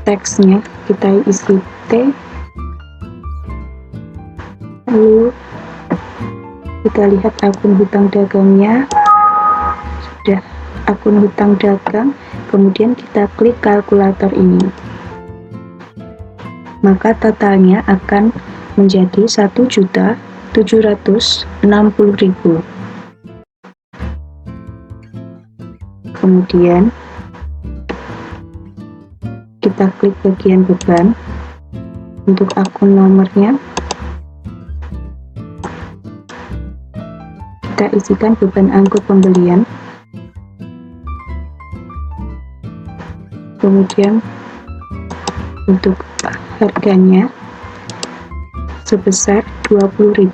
teksnya kita isi T, lalu kita lihat akun hutang dagangnya sudah akun hutang dagang, kemudian kita klik kalkulator ini, maka totalnya akan menjadi 1.760.000. Kemudian kita klik bagian beban. Untuk akun nomornya kita isikan beban angkut pembelian. Kemudian untuk harganya sebesar 20.000.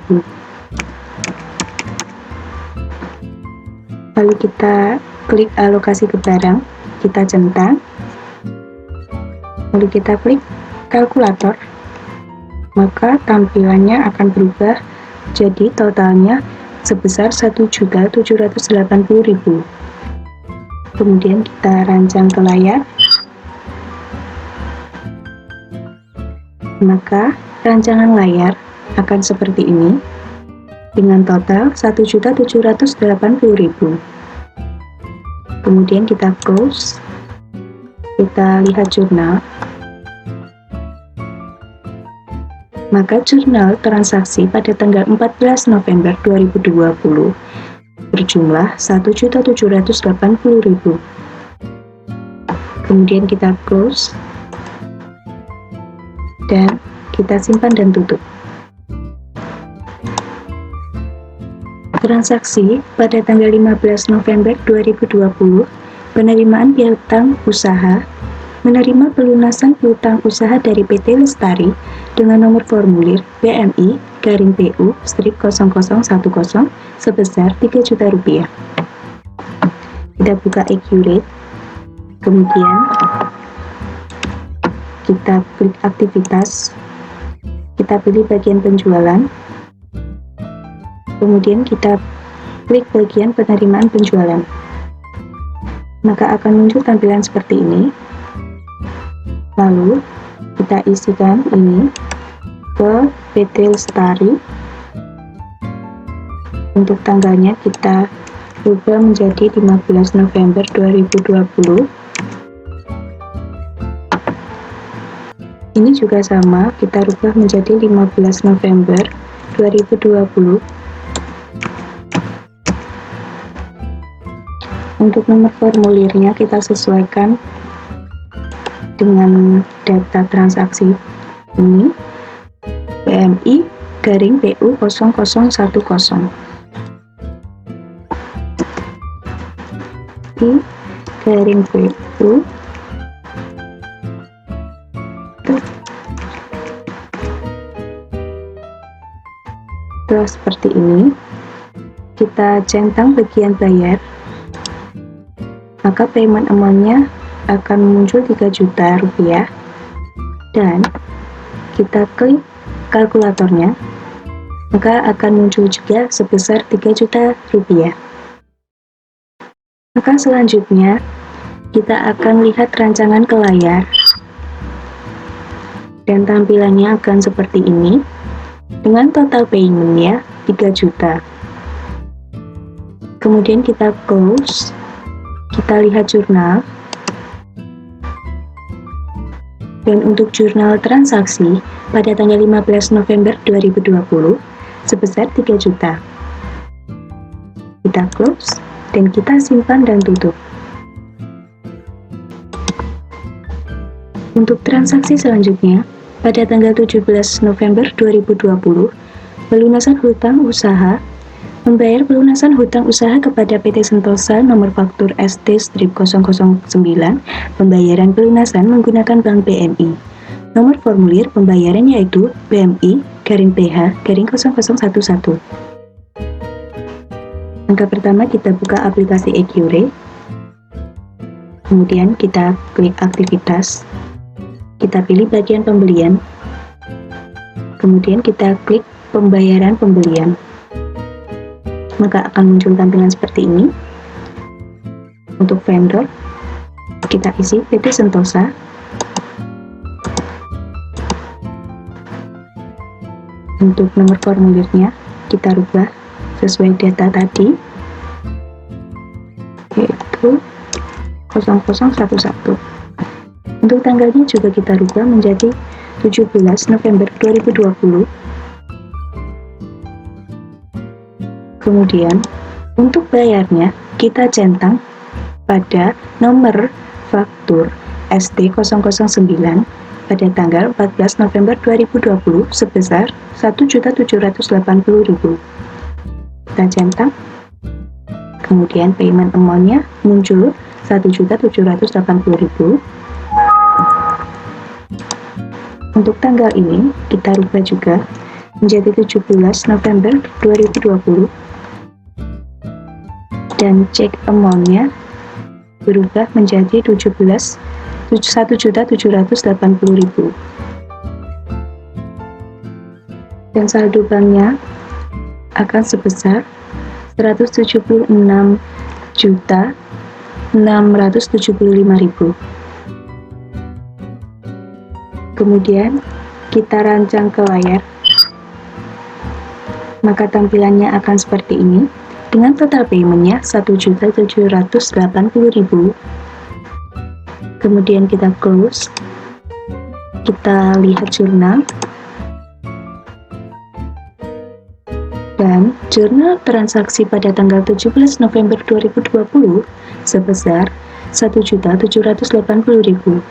Lalu kita klik alokasi ke barang, kita centang, lalu kita klik kalkulator, maka tampilannya akan berubah jadi totalnya sebesar 1.780.000. Kemudian kita rancang ke layar, maka rancangan layar akan seperti ini dengan total 1.780.000. Kemudian kita close, kita lihat jurnal, Maka jurnal transaksi pada tanggal 14 November 2020 berjumlah 1.780.000. Kemudian kita close dan kita simpan dan tutup. Transaksi pada tanggal 15 November 2020, penerimaan piutang usaha, menerima pelunasan piutang usaha dari PT Lestari dengan nomor formulir BMI-PU-0010 sebesar Rp3 juta. Kita buka Accurate, kemudian kita klik aktivitas, kita pilih bagian penjualan, kemudian kita klik bagian penerimaan penjualan. Maka akan muncul tampilan seperti ini. Lalu kita isikan ini ke PT Lestari. Untuk tanggalnya kita rubah menjadi 15 November 2020. Ini juga sama, kita rubah menjadi 15 November 2020. Untuk nomor formulirnya kita sesuaikan dengan data transaksi ini, BMI-PU0010 I-PU setelah seperti ini, kita centang bagian bayar, maka payment amount-nya akan muncul 3 juta rupiah, dan kita klik kalkulatornya, maka akan muncul juga sebesar 3 juta rupiah. Maka selanjutnya kita akan lihat rancangan ke layar, dan tampilannya akan seperti ini dengan total payment-nya 3 juta. Kemudian kita close, kita lihat jurnal, dan untuk jurnal transaksi pada tanggal 15 November 2020 sebesar 3 juta. Kita close dan kita simpan dan tutup. Untuk transaksi selanjutnya pada tanggal 17 November 2020, pelunasan hutang usaha, membayar pelunasan hutang usaha kepada PT Sentosa nomor faktur ST-009, pembayaran pelunasan menggunakan Bank BNI. Nomor formulir pembayaran yaitu BMI-PH-0011. Langkah pertama kita buka aplikasi Accurate, kemudian kita klik aktivitas, kita pilih bagian pembelian, kemudian kita klik pembayaran pembelian. Maka akan muncul tampilan seperti ini. Untuk vendor, kita isi PT Sentosa. Untuk nomor formulirnya, kita rubah sesuai data tadi, yaitu 0011. Untuk tanggalnya juga kita rubah menjadi 17 November 2020. Kemudian, untuk bayarnya, kita centang pada nomor faktur ST009 pada tanggal 14 November 2020 sebesar 1.780.000. Kita centang, kemudian payment amount-nya muncul 1.780.000. Untuk tanggal ini, kita rubah juga menjadi 17 November 2020. Dan check amount-nya berubah menjadi 1.780.000. Dan saldo banknya akan sebesar 176.675.000. Kemudian kita rancang ke layar, maka tampilannya akan seperti ini dengan total payment-nya 1.780.000. Kemudian kita close, kita lihat jurnal, dan jurnal transaksi pada tanggal 17 November 2020 sebesar 1.780.000.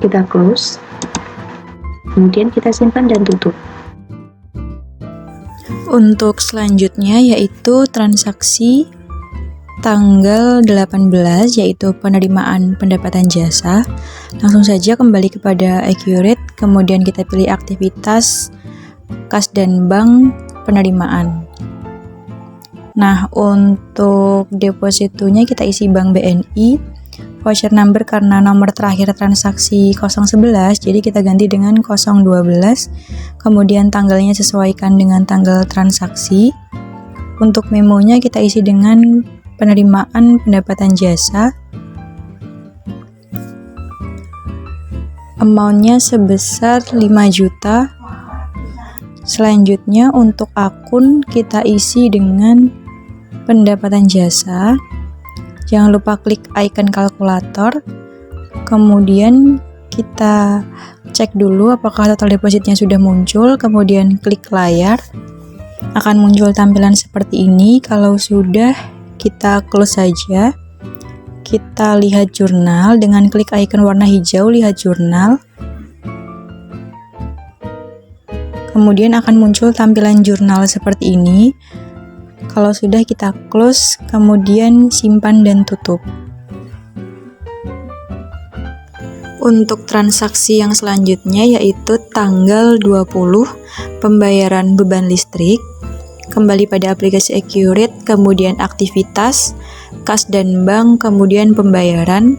Kita close, kemudian kita simpan dan tutup. Untuk selanjutnya yaitu transaksi tanggal 18 yaitu penerimaan pendapatan jasa. Langsung saja kembali kepada Accurate, kemudian kita pilih aktivitas kas dan bank penerimaan. Nah, untuk depositonya kita isi bank BNI, voucher number karena nomor terakhir transaksi 011 jadi kita ganti dengan 012, kemudian tanggalnya sesuaikan dengan tanggal transaksi. Untuk memonya kita isi dengan penerimaan pendapatan jasa, amountnya sebesar 5 juta. Selanjutnya untuk akun kita isi dengan pendapatan jasa. Jangan lupa klik icon kalkulator, kemudian kita cek dulu apakah total depositnya sudah muncul, kemudian klik layar. Akan muncul tampilan seperti ini. Kalau sudah, kita close saja. Kita lihat jurnal dengan klik icon warna hijau, lihat jurnal. Kemudian akan muncul tampilan jurnal seperti ini. Kalau sudah, kita close, kemudian simpan dan tutup. Untuk transaksi yang selanjutnya yaitu tanggal 20 pembayaran beban listrik. Kembali pada aplikasi Accurate, kemudian aktivitas, kas dan bank, kemudian pembayaran.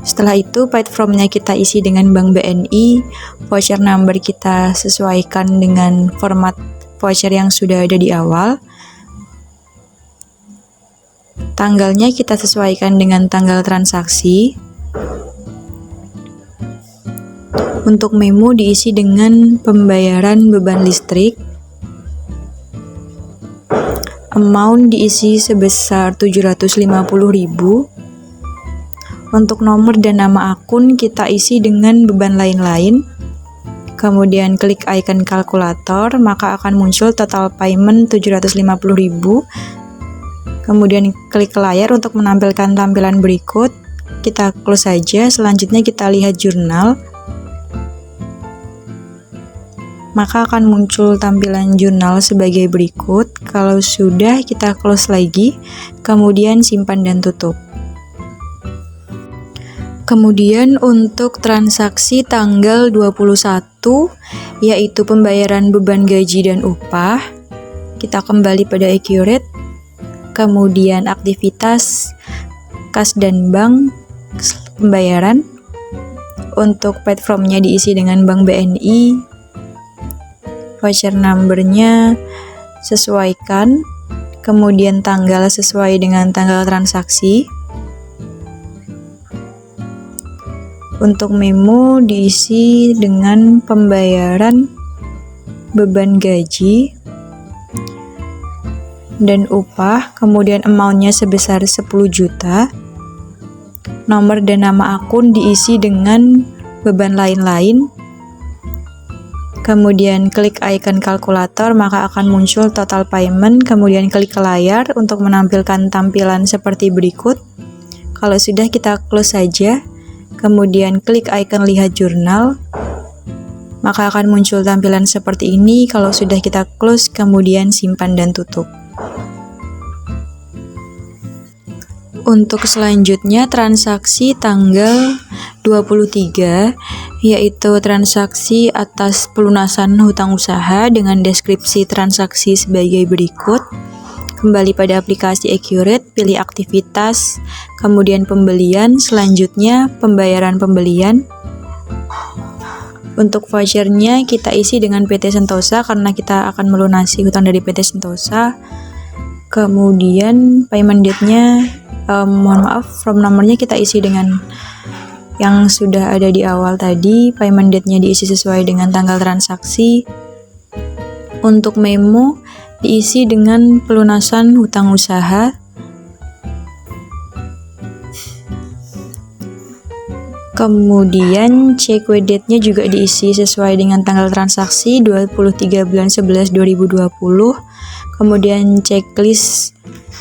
Setelah itu paid from-nya kita isi dengan bank BNI, voucher number kita sesuaikan dengan format voucher yang sudah ada di awal. Tanggalnya kita sesuaikan dengan tanggal transaksi. Untuk memo diisi dengan pembayaran beban listrik. Amount diisi sebesar 750.000. Untuk nomor dan nama akun kita isi dengan beban lain-lain. Kemudian klik icon kalkulator, maka akan muncul total payment 750.000. Kemudian klik layar untuk menampilkan tampilan berikut. Kita close saja, selanjutnya kita lihat jurnal. Maka akan muncul tampilan jurnal sebagai berikut. Kalau sudah, kita close lagi, kemudian simpan dan tutup. Kemudian untuk transaksi tanggal 21 yaitu pembayaran beban gaji dan upah, kita kembali pada Accurate, kemudian aktivitas, kas dan bank, pembayaran. Untuk paid from-nya diisi dengan bank BNI, voucher number-nya sesuaikan, kemudian tanggal sesuai dengan tanggal transaksi. Untuk memo diisi dengan pembayaran beban gaji dan upah, kemudian amount-nya sebesar 10 juta. Nomor dan nama akun diisi dengan beban lain-lain. Kemudian klik icon kalkulator, maka akan muncul total payment, kemudian klik ke layar untuk menampilkan tampilan seperti berikut. Kalau sudah, kita close saja. Kemudian klik icon lihat jurnal, maka akan muncul tampilan seperti ini. Kalau sudah, kita close, kemudian simpan dan tutup. Untuk selanjutnya transaksi tanggal 23 yaitu transaksi atas pelunasan hutang usaha dengan deskripsi transaksi sebagai berikut. Kembali pada aplikasi Accurate, pilih aktivitas, kemudian pembelian, selanjutnya pembayaran pembelian. Untuk vouchernya kita isi dengan PT Sentosa karena kita akan melunasi hutang dari PT Sentosa. Kemudian payment date-nya, from nomornya kita isi dengan yang sudah ada di awal tadi. Payment date-nya diisi sesuai dengan tanggal transaksi. Untuk memo diisi dengan pelunasan hutang usaha. Kemudian CQ date-nya juga diisi sesuai dengan tanggal transaksi 23 bulan 11 2020. Kemudian checklist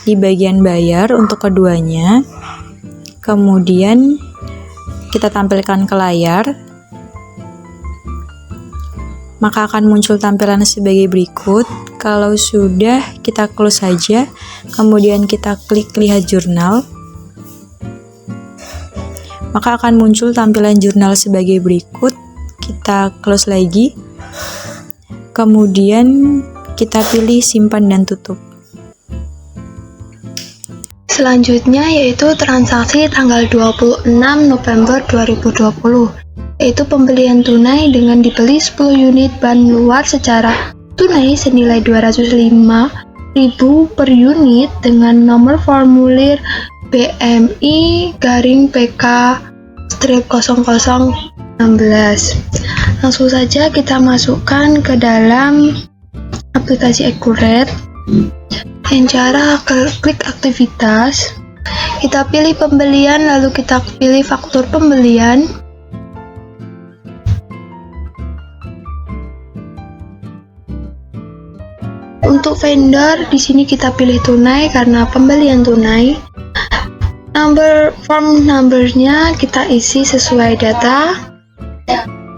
di bagian bayar untuk keduanya. Kemudian kita tampilkan ke layar. Maka akan muncul tampilan sebagai berikut. Kalau sudah, kita close saja. Kemudian kita klik lihat jurnal. Maka akan muncul tampilan jurnal sebagai berikut. Kita close lagi. Kemudian kita pilih simpan dan tutup. Selanjutnya yaitu transaksi tanggal 26 November 2020, yaitu pembelian tunai dengan dibeli 10 unit ban luar secara tunai senilai 205.000 per unit dengan nomor formulir BMI PK-PK-0016. Langsung saja kita masukkan ke dalam aplikasi Accurate. Dengan cara klik aktivitas, kita pilih pembelian, lalu kita pilih faktur pembelian. Untuk vendor, di sini kita pilih tunai karena pembelian tunai. Form numbernya kita isi sesuai data.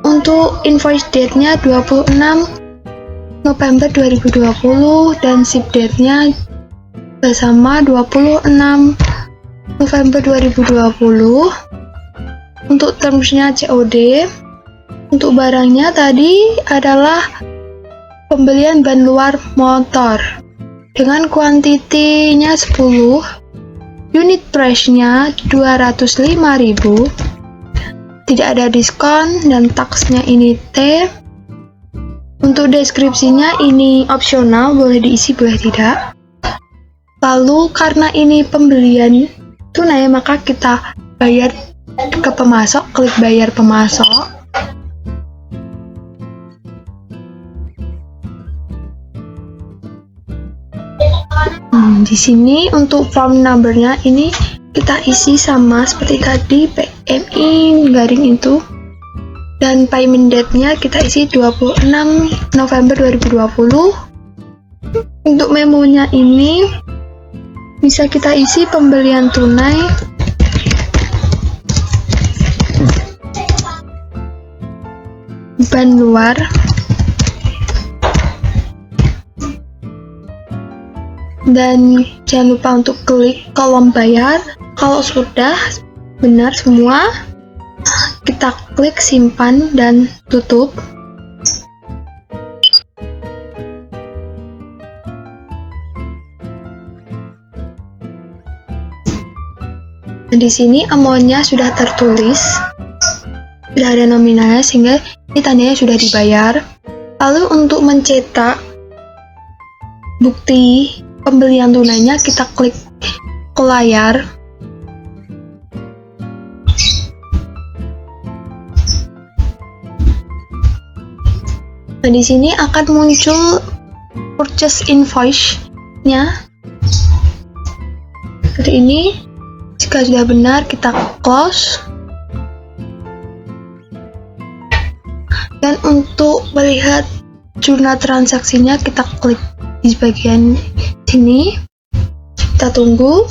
Untuk invoice date-nya 26 November 2020 dan ship date-nya bersama 26 November 2020. Untuk terms-nya COD. Untuk barangnya tadi adalah pembelian ban luar motor dengan kuantitinya 10. Unit price-nya 205.000. Tidak ada diskon dan taksnya ini T. Untuk deskripsinya ini opsional, boleh diisi boleh tidak. Lalu karena ini pembelian tunai, maka kita bayar ke pemasok, klik bayar pemasok. Di sini untuk form numbernya ini kita isi sama seperti tadi, PMI garing itu. Dan payment date-nya kita isi 26 November 2020. Untuk memonya ini bisa kita isi pembelian tunai, ban luar, dan jangan lupa untuk klik kolom bayar. Kalau sudah benar semua, kita klik simpan dan tutup. Di sini amount-nya sudah tertulis, sudah ada nominalnya sehingga ini tandanya sudah dibayar. Lalu untuk mencetak bukti pembelian tunainya, kita klik ke layar. Nah, di sini akan muncul purchase invoice-nya. Seperti ini. Jika sudah benar, kita close. Dan untuk melihat jurnal transaksinya, kita klik di bagian sini. Kita tunggu.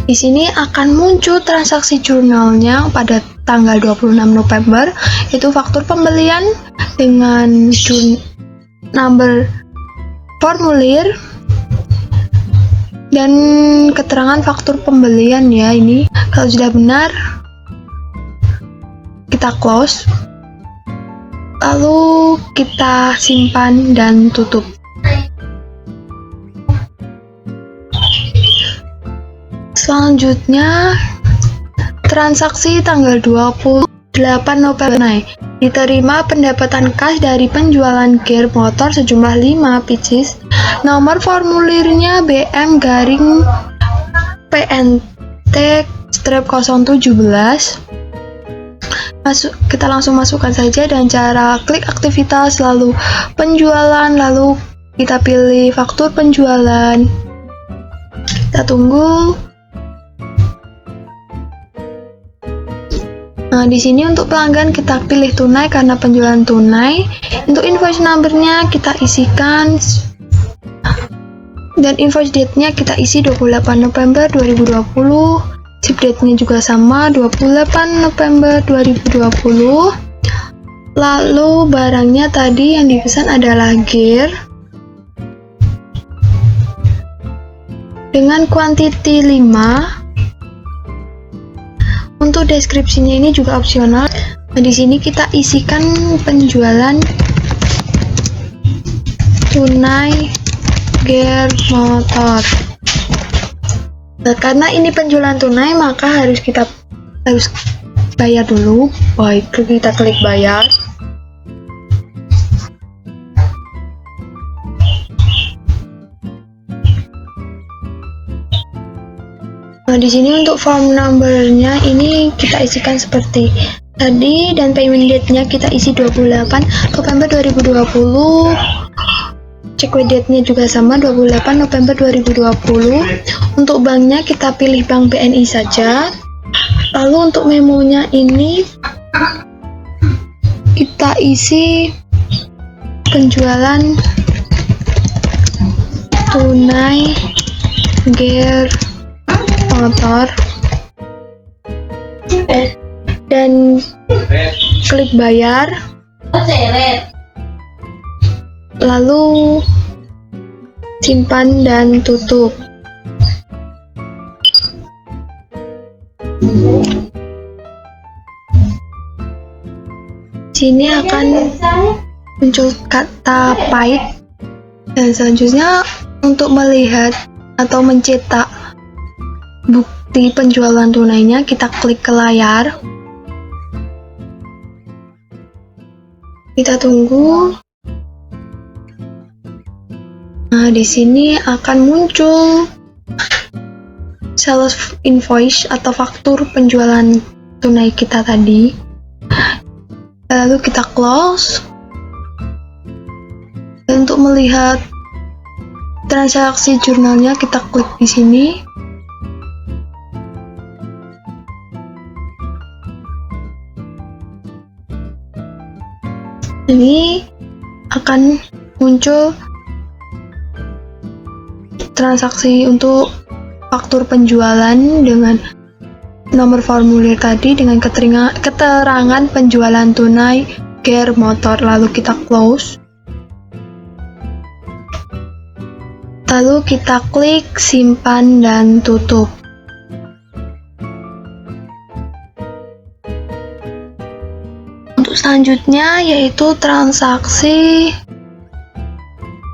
Di sini akan muncul transaksi jurnalnya pada tanggal 26 November, itu faktur pembelian dengan number formulir dan keterangan faktur pembelian ya. Ini kalau sudah benar, kita close. Lalu kita simpan dan tutup. Selanjutnya, transaksi tanggal 28 November diterima pendapatan kas dari penjualan gear motor sejumlah 5 pieces. Nomor formulirnya BM garing PNT-017. Kita langsung masukkan saja dan cara klik aktivitas, lalu penjualan, lalu kita pilih faktur penjualan. Kita tunggu. Nah, di sini untuk pelanggan kita pilih tunai karena penjualan tunai. Untuk invoice number-nya kita isikan, dan invoice date-nya kita isi 28 November 2020. Ship date-nya juga sama, 28 November 2020. Lalu barangnya tadi yang dipesan adalah gear dengan kuantiti 5. Untuk deskripsinya ini juga opsional. Nah, di sini kita isikan penjualan tunai gear motor. Nah, karena ini penjualan tunai maka harus bayar dulu. Baik, kita klik bayar. Nah, di sini untuk form number-nya ini kita isikan seperti tadi, dan payment date-nya kita isi 28 November 2020. Check date-nya juga sama, 28 November 2020. Untuk banknya kita pilih bank BNI saja. Lalu untuk memonya ini kita isi penjualan tunai gear motor dan klik bayar, lalu simpan dan tutup. Sini akan muncul kata pahit, dan selanjutnya untuk melihat atau mencetak bukti penjualan tunainya kita klik ke layar. Kita tunggu. Nah, di sini akan muncul sales invoice atau faktur penjualan tunai kita tadi. Lalu kita close. Dan untuk melihat transaksi jurnalnya kita klik di sini. Ini akan muncul transaksi untuk faktur penjualan dengan nomor formulir tadi dengan keterangan penjualan tunai gear motor. Lalu kita close. Lalu kita klik simpan dan tutup. Selanjutnya yaitu transaksi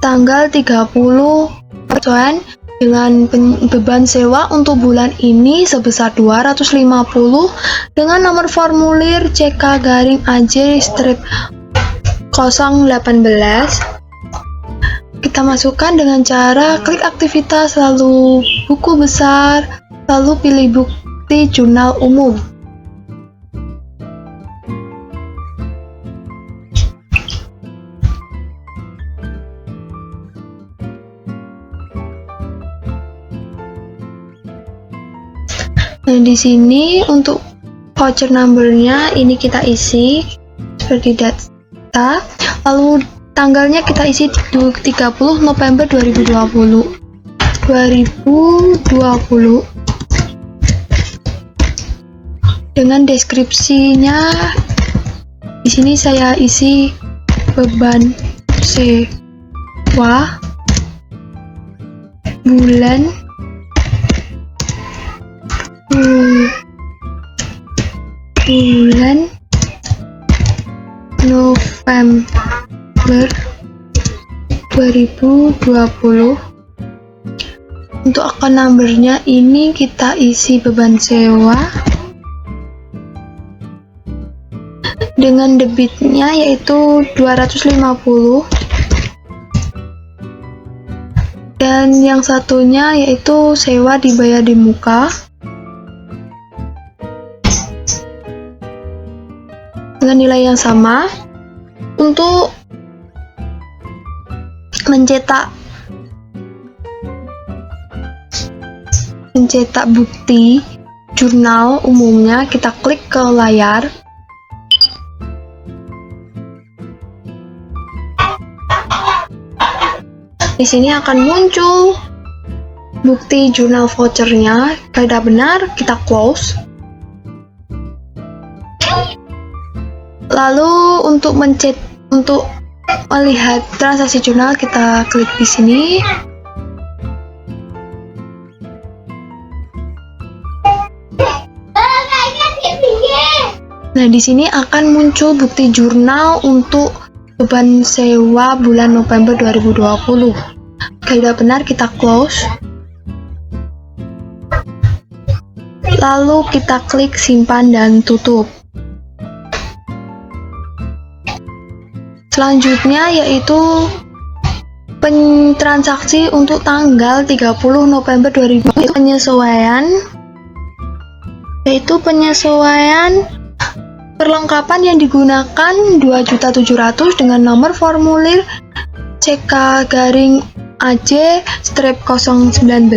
tanggal 30 Maret dengan beban sewa untuk bulan ini sebesar 250 dengan nomor formulir CK-AJ-018. Kita masukkan dengan cara klik aktivitas, lalu buku besar, lalu pilih bukti jurnal umum. Nah, di sini untuk voucher number-nya ini kita isi seperti data, lalu tanggalnya kita isi 30 November 2020. Dengan deskripsinya di sini saya isi beban sewa bulan November 2020. Untuk akun numbernya ini kita isi beban sewa dengan debitnya yaitu 250, dan yang satunya yaitu sewa dibayar di muka dengan nilai yang sama. Untuk mencetak mencetak bukti jurnal umumnya, kita klik ke layar. Di sini akan muncul bukti jurnal vouchernya. Kalau benar, kita close. Lalu untuk melihat transaksi jurnal, kita klik di sini. Nah, di sini akan muncul bukti jurnal untuk beban sewa bulan November 2020. Kalau benar, kita close. Lalu kita klik simpan dan tutup. Selanjutnya yaitu transaksi untuk tanggal 30 November 2020. Penyesuaian perlengkapan yang digunakan 2.700.000 dengan nomor formulir CK-AJ-019.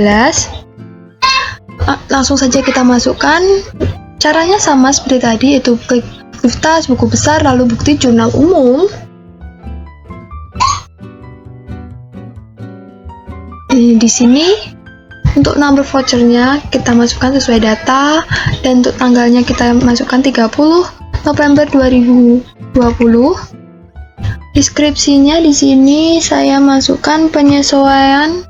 Langsung saja kita masukkan. Caranya sama seperti tadi, yaitu klik tas buku besar lalu bukti jurnal umum. Di sini untuk number vouchernya kita masukkan sesuai data, dan untuk tanggalnya kita masukkan 30 November 2020. Deskripsinya di sini saya masukkan penyesuaian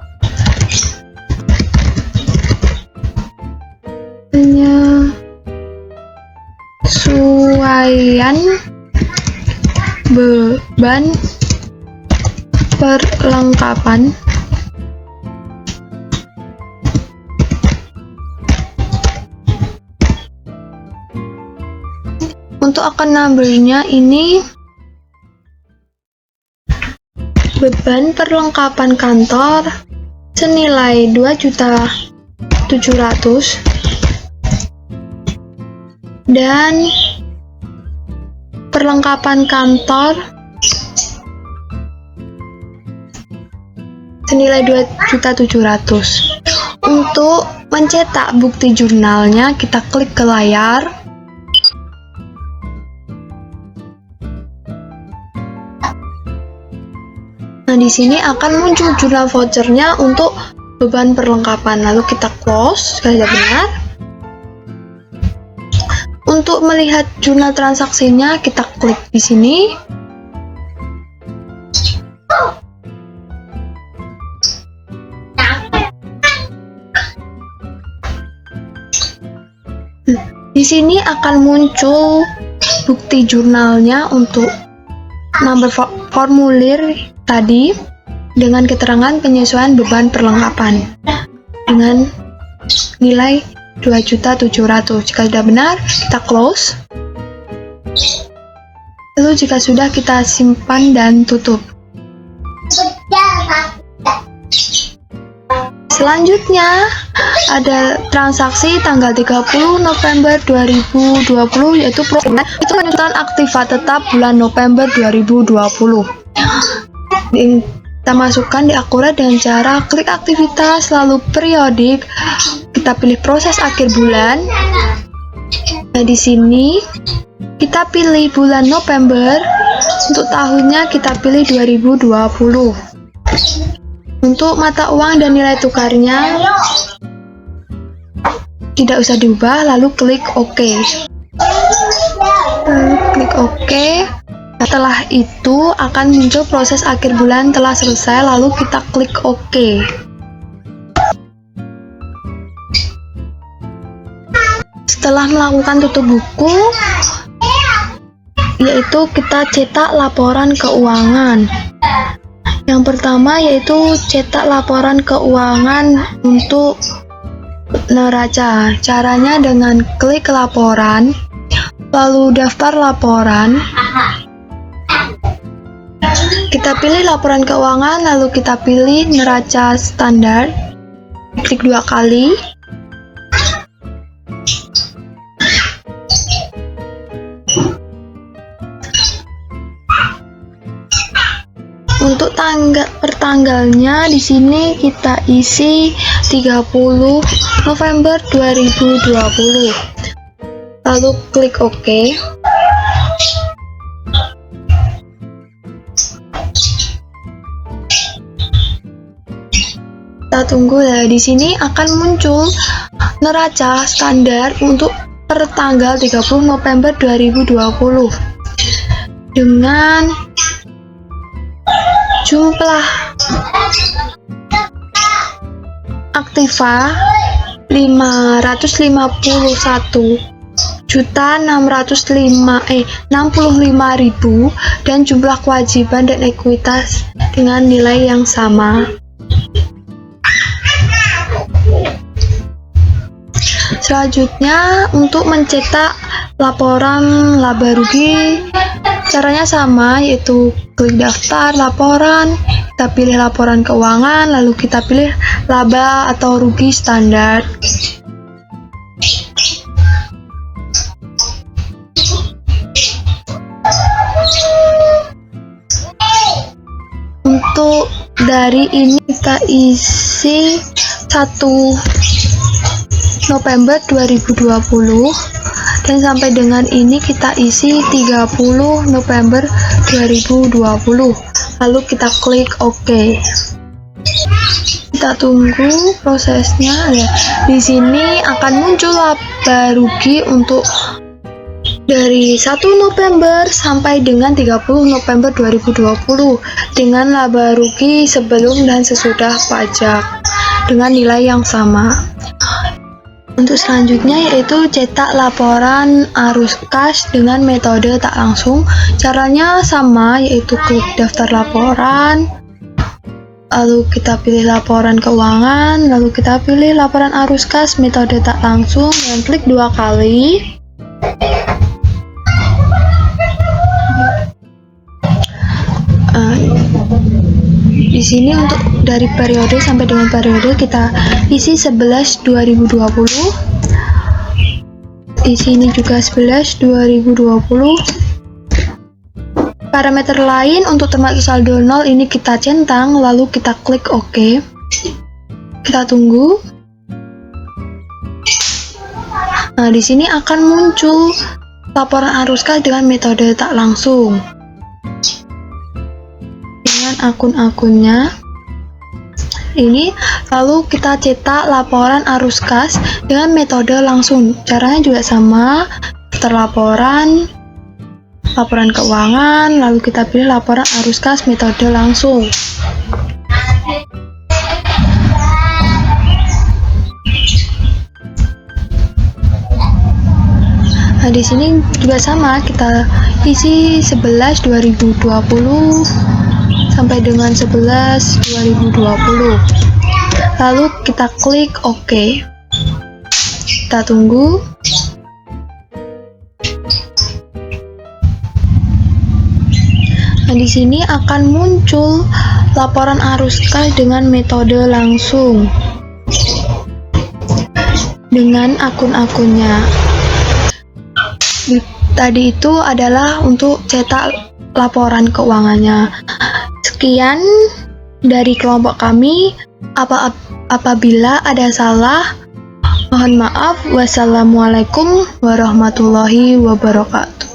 beban perlengkapan. Untuk akun numbernya ini beban perlengkapan kantor senilai 2.700.000 dan perlengkapan kantor senilai 2.700.000. Untuk mencetak bukti jurnalnya, kita klik ke layar. Nah, di sini akan muncul jurnal vouchernya untuk beban perlengkapan. Lalu kita close, sudah benar. Untuk melihat jurnal transaksinya, kita klik di sini. Di sini akan muncul bukti jurnalnya untuk nomor formulir tadi dengan keterangan penyesuaian beban perlengkapan dengan nilai 2.700.000. Jika sudah benar, kita close. Lalu jika sudah, kita simpan dan tutup. Selanjutnya ada transaksi tanggal 30 November 2020, yaitu itu penyesuaian aktiva tetap bulan November 2020. Kita masukkan di akurat dengan cara klik aktivitas lalu periodik, kita pilih proses akhir bulan. Nah, di sini kita pilih bulan November, untuk tahunnya kita pilih 2020. Untuk mata uang dan nilai tukarnya tidak usah diubah, lalu klik OK. Setelah itu akan muncul proses akhir bulan telah selesai, lalu kita klik OK. Setelah melakukan tutup buku, yaitu kita cetak laporan keuangan. Yang pertama yaitu cetak laporan keuangan untuk neraca. Caranya dengan klik laporan, lalu daftar laporan. Kita pilih laporan keuangan, lalu kita pilih neraca standar. Klik 2 kali. Untuk pertanggalnya di sini kita isi 30 November 2020. Lalu klik OK. Kita tunggu ya. Di sini akan muncul neraca standar untuk per tanggal 30 November 2020 dengan jumlah aktiva 551.665.000 dan jumlah kewajiban dan ekuitas dengan nilai yang sama. Selanjutnya, untuk mencetak laporan laba rugi, caranya sama, yaitu klik daftar laporan, kita pilih laporan keuangan, lalu kita pilih laba atau rugi standar. Untuk dari ini kita isi 1 November 2020 dan sampai dengan ini kita isi 30 November 2020. Lalu kita klik OK. Kita tunggu prosesnya ya. Di sini akan muncul laba rugi untuk dari 1 November sampai dengan 30 November 2020 dengan laba rugi sebelum dan sesudah pajak dengan nilai yang sama. Untuk selanjutnya yaitu cetak laporan arus kas dengan metode tak langsung. Caranya sama, yaitu klik daftar laporan, lalu kita pilih laporan keuangan, lalu kita pilih laporan arus kas metode tak langsung dan klik 2 kali. Di sini untuk dari periode sampai dengan periode kita isi 11/2020. Di sini juga 11/2020. Parameter lain untuk termasuk saldo 0 ini kita centang, lalu kita klik OK. Kita tunggu. Nah, di sini akan muncul laporan arus kas dengan metode tak langsung. Akun-akunnya ini, lalu kita cetak laporan arus kas dengan metode langsung. Caranya juga sama, daftar laporan, laporan keuangan, lalu kita pilih laporan arus kas metode langsung. Nah, di sini juga sama, kita isi 11/2020 sampai dengan 11/2020. Lalu kita klik OK. Kita tunggu. Nah, di sini akan muncul laporan arus kas dengan metode langsung dengan akun-akunnya. Tadi itu adalah untuk cetak laporan keuangannya. Sekian dari kelompok kami. Apabila ada salah, mohon maaf. Wassalamualaikum warahmatullahi wabarakatuh.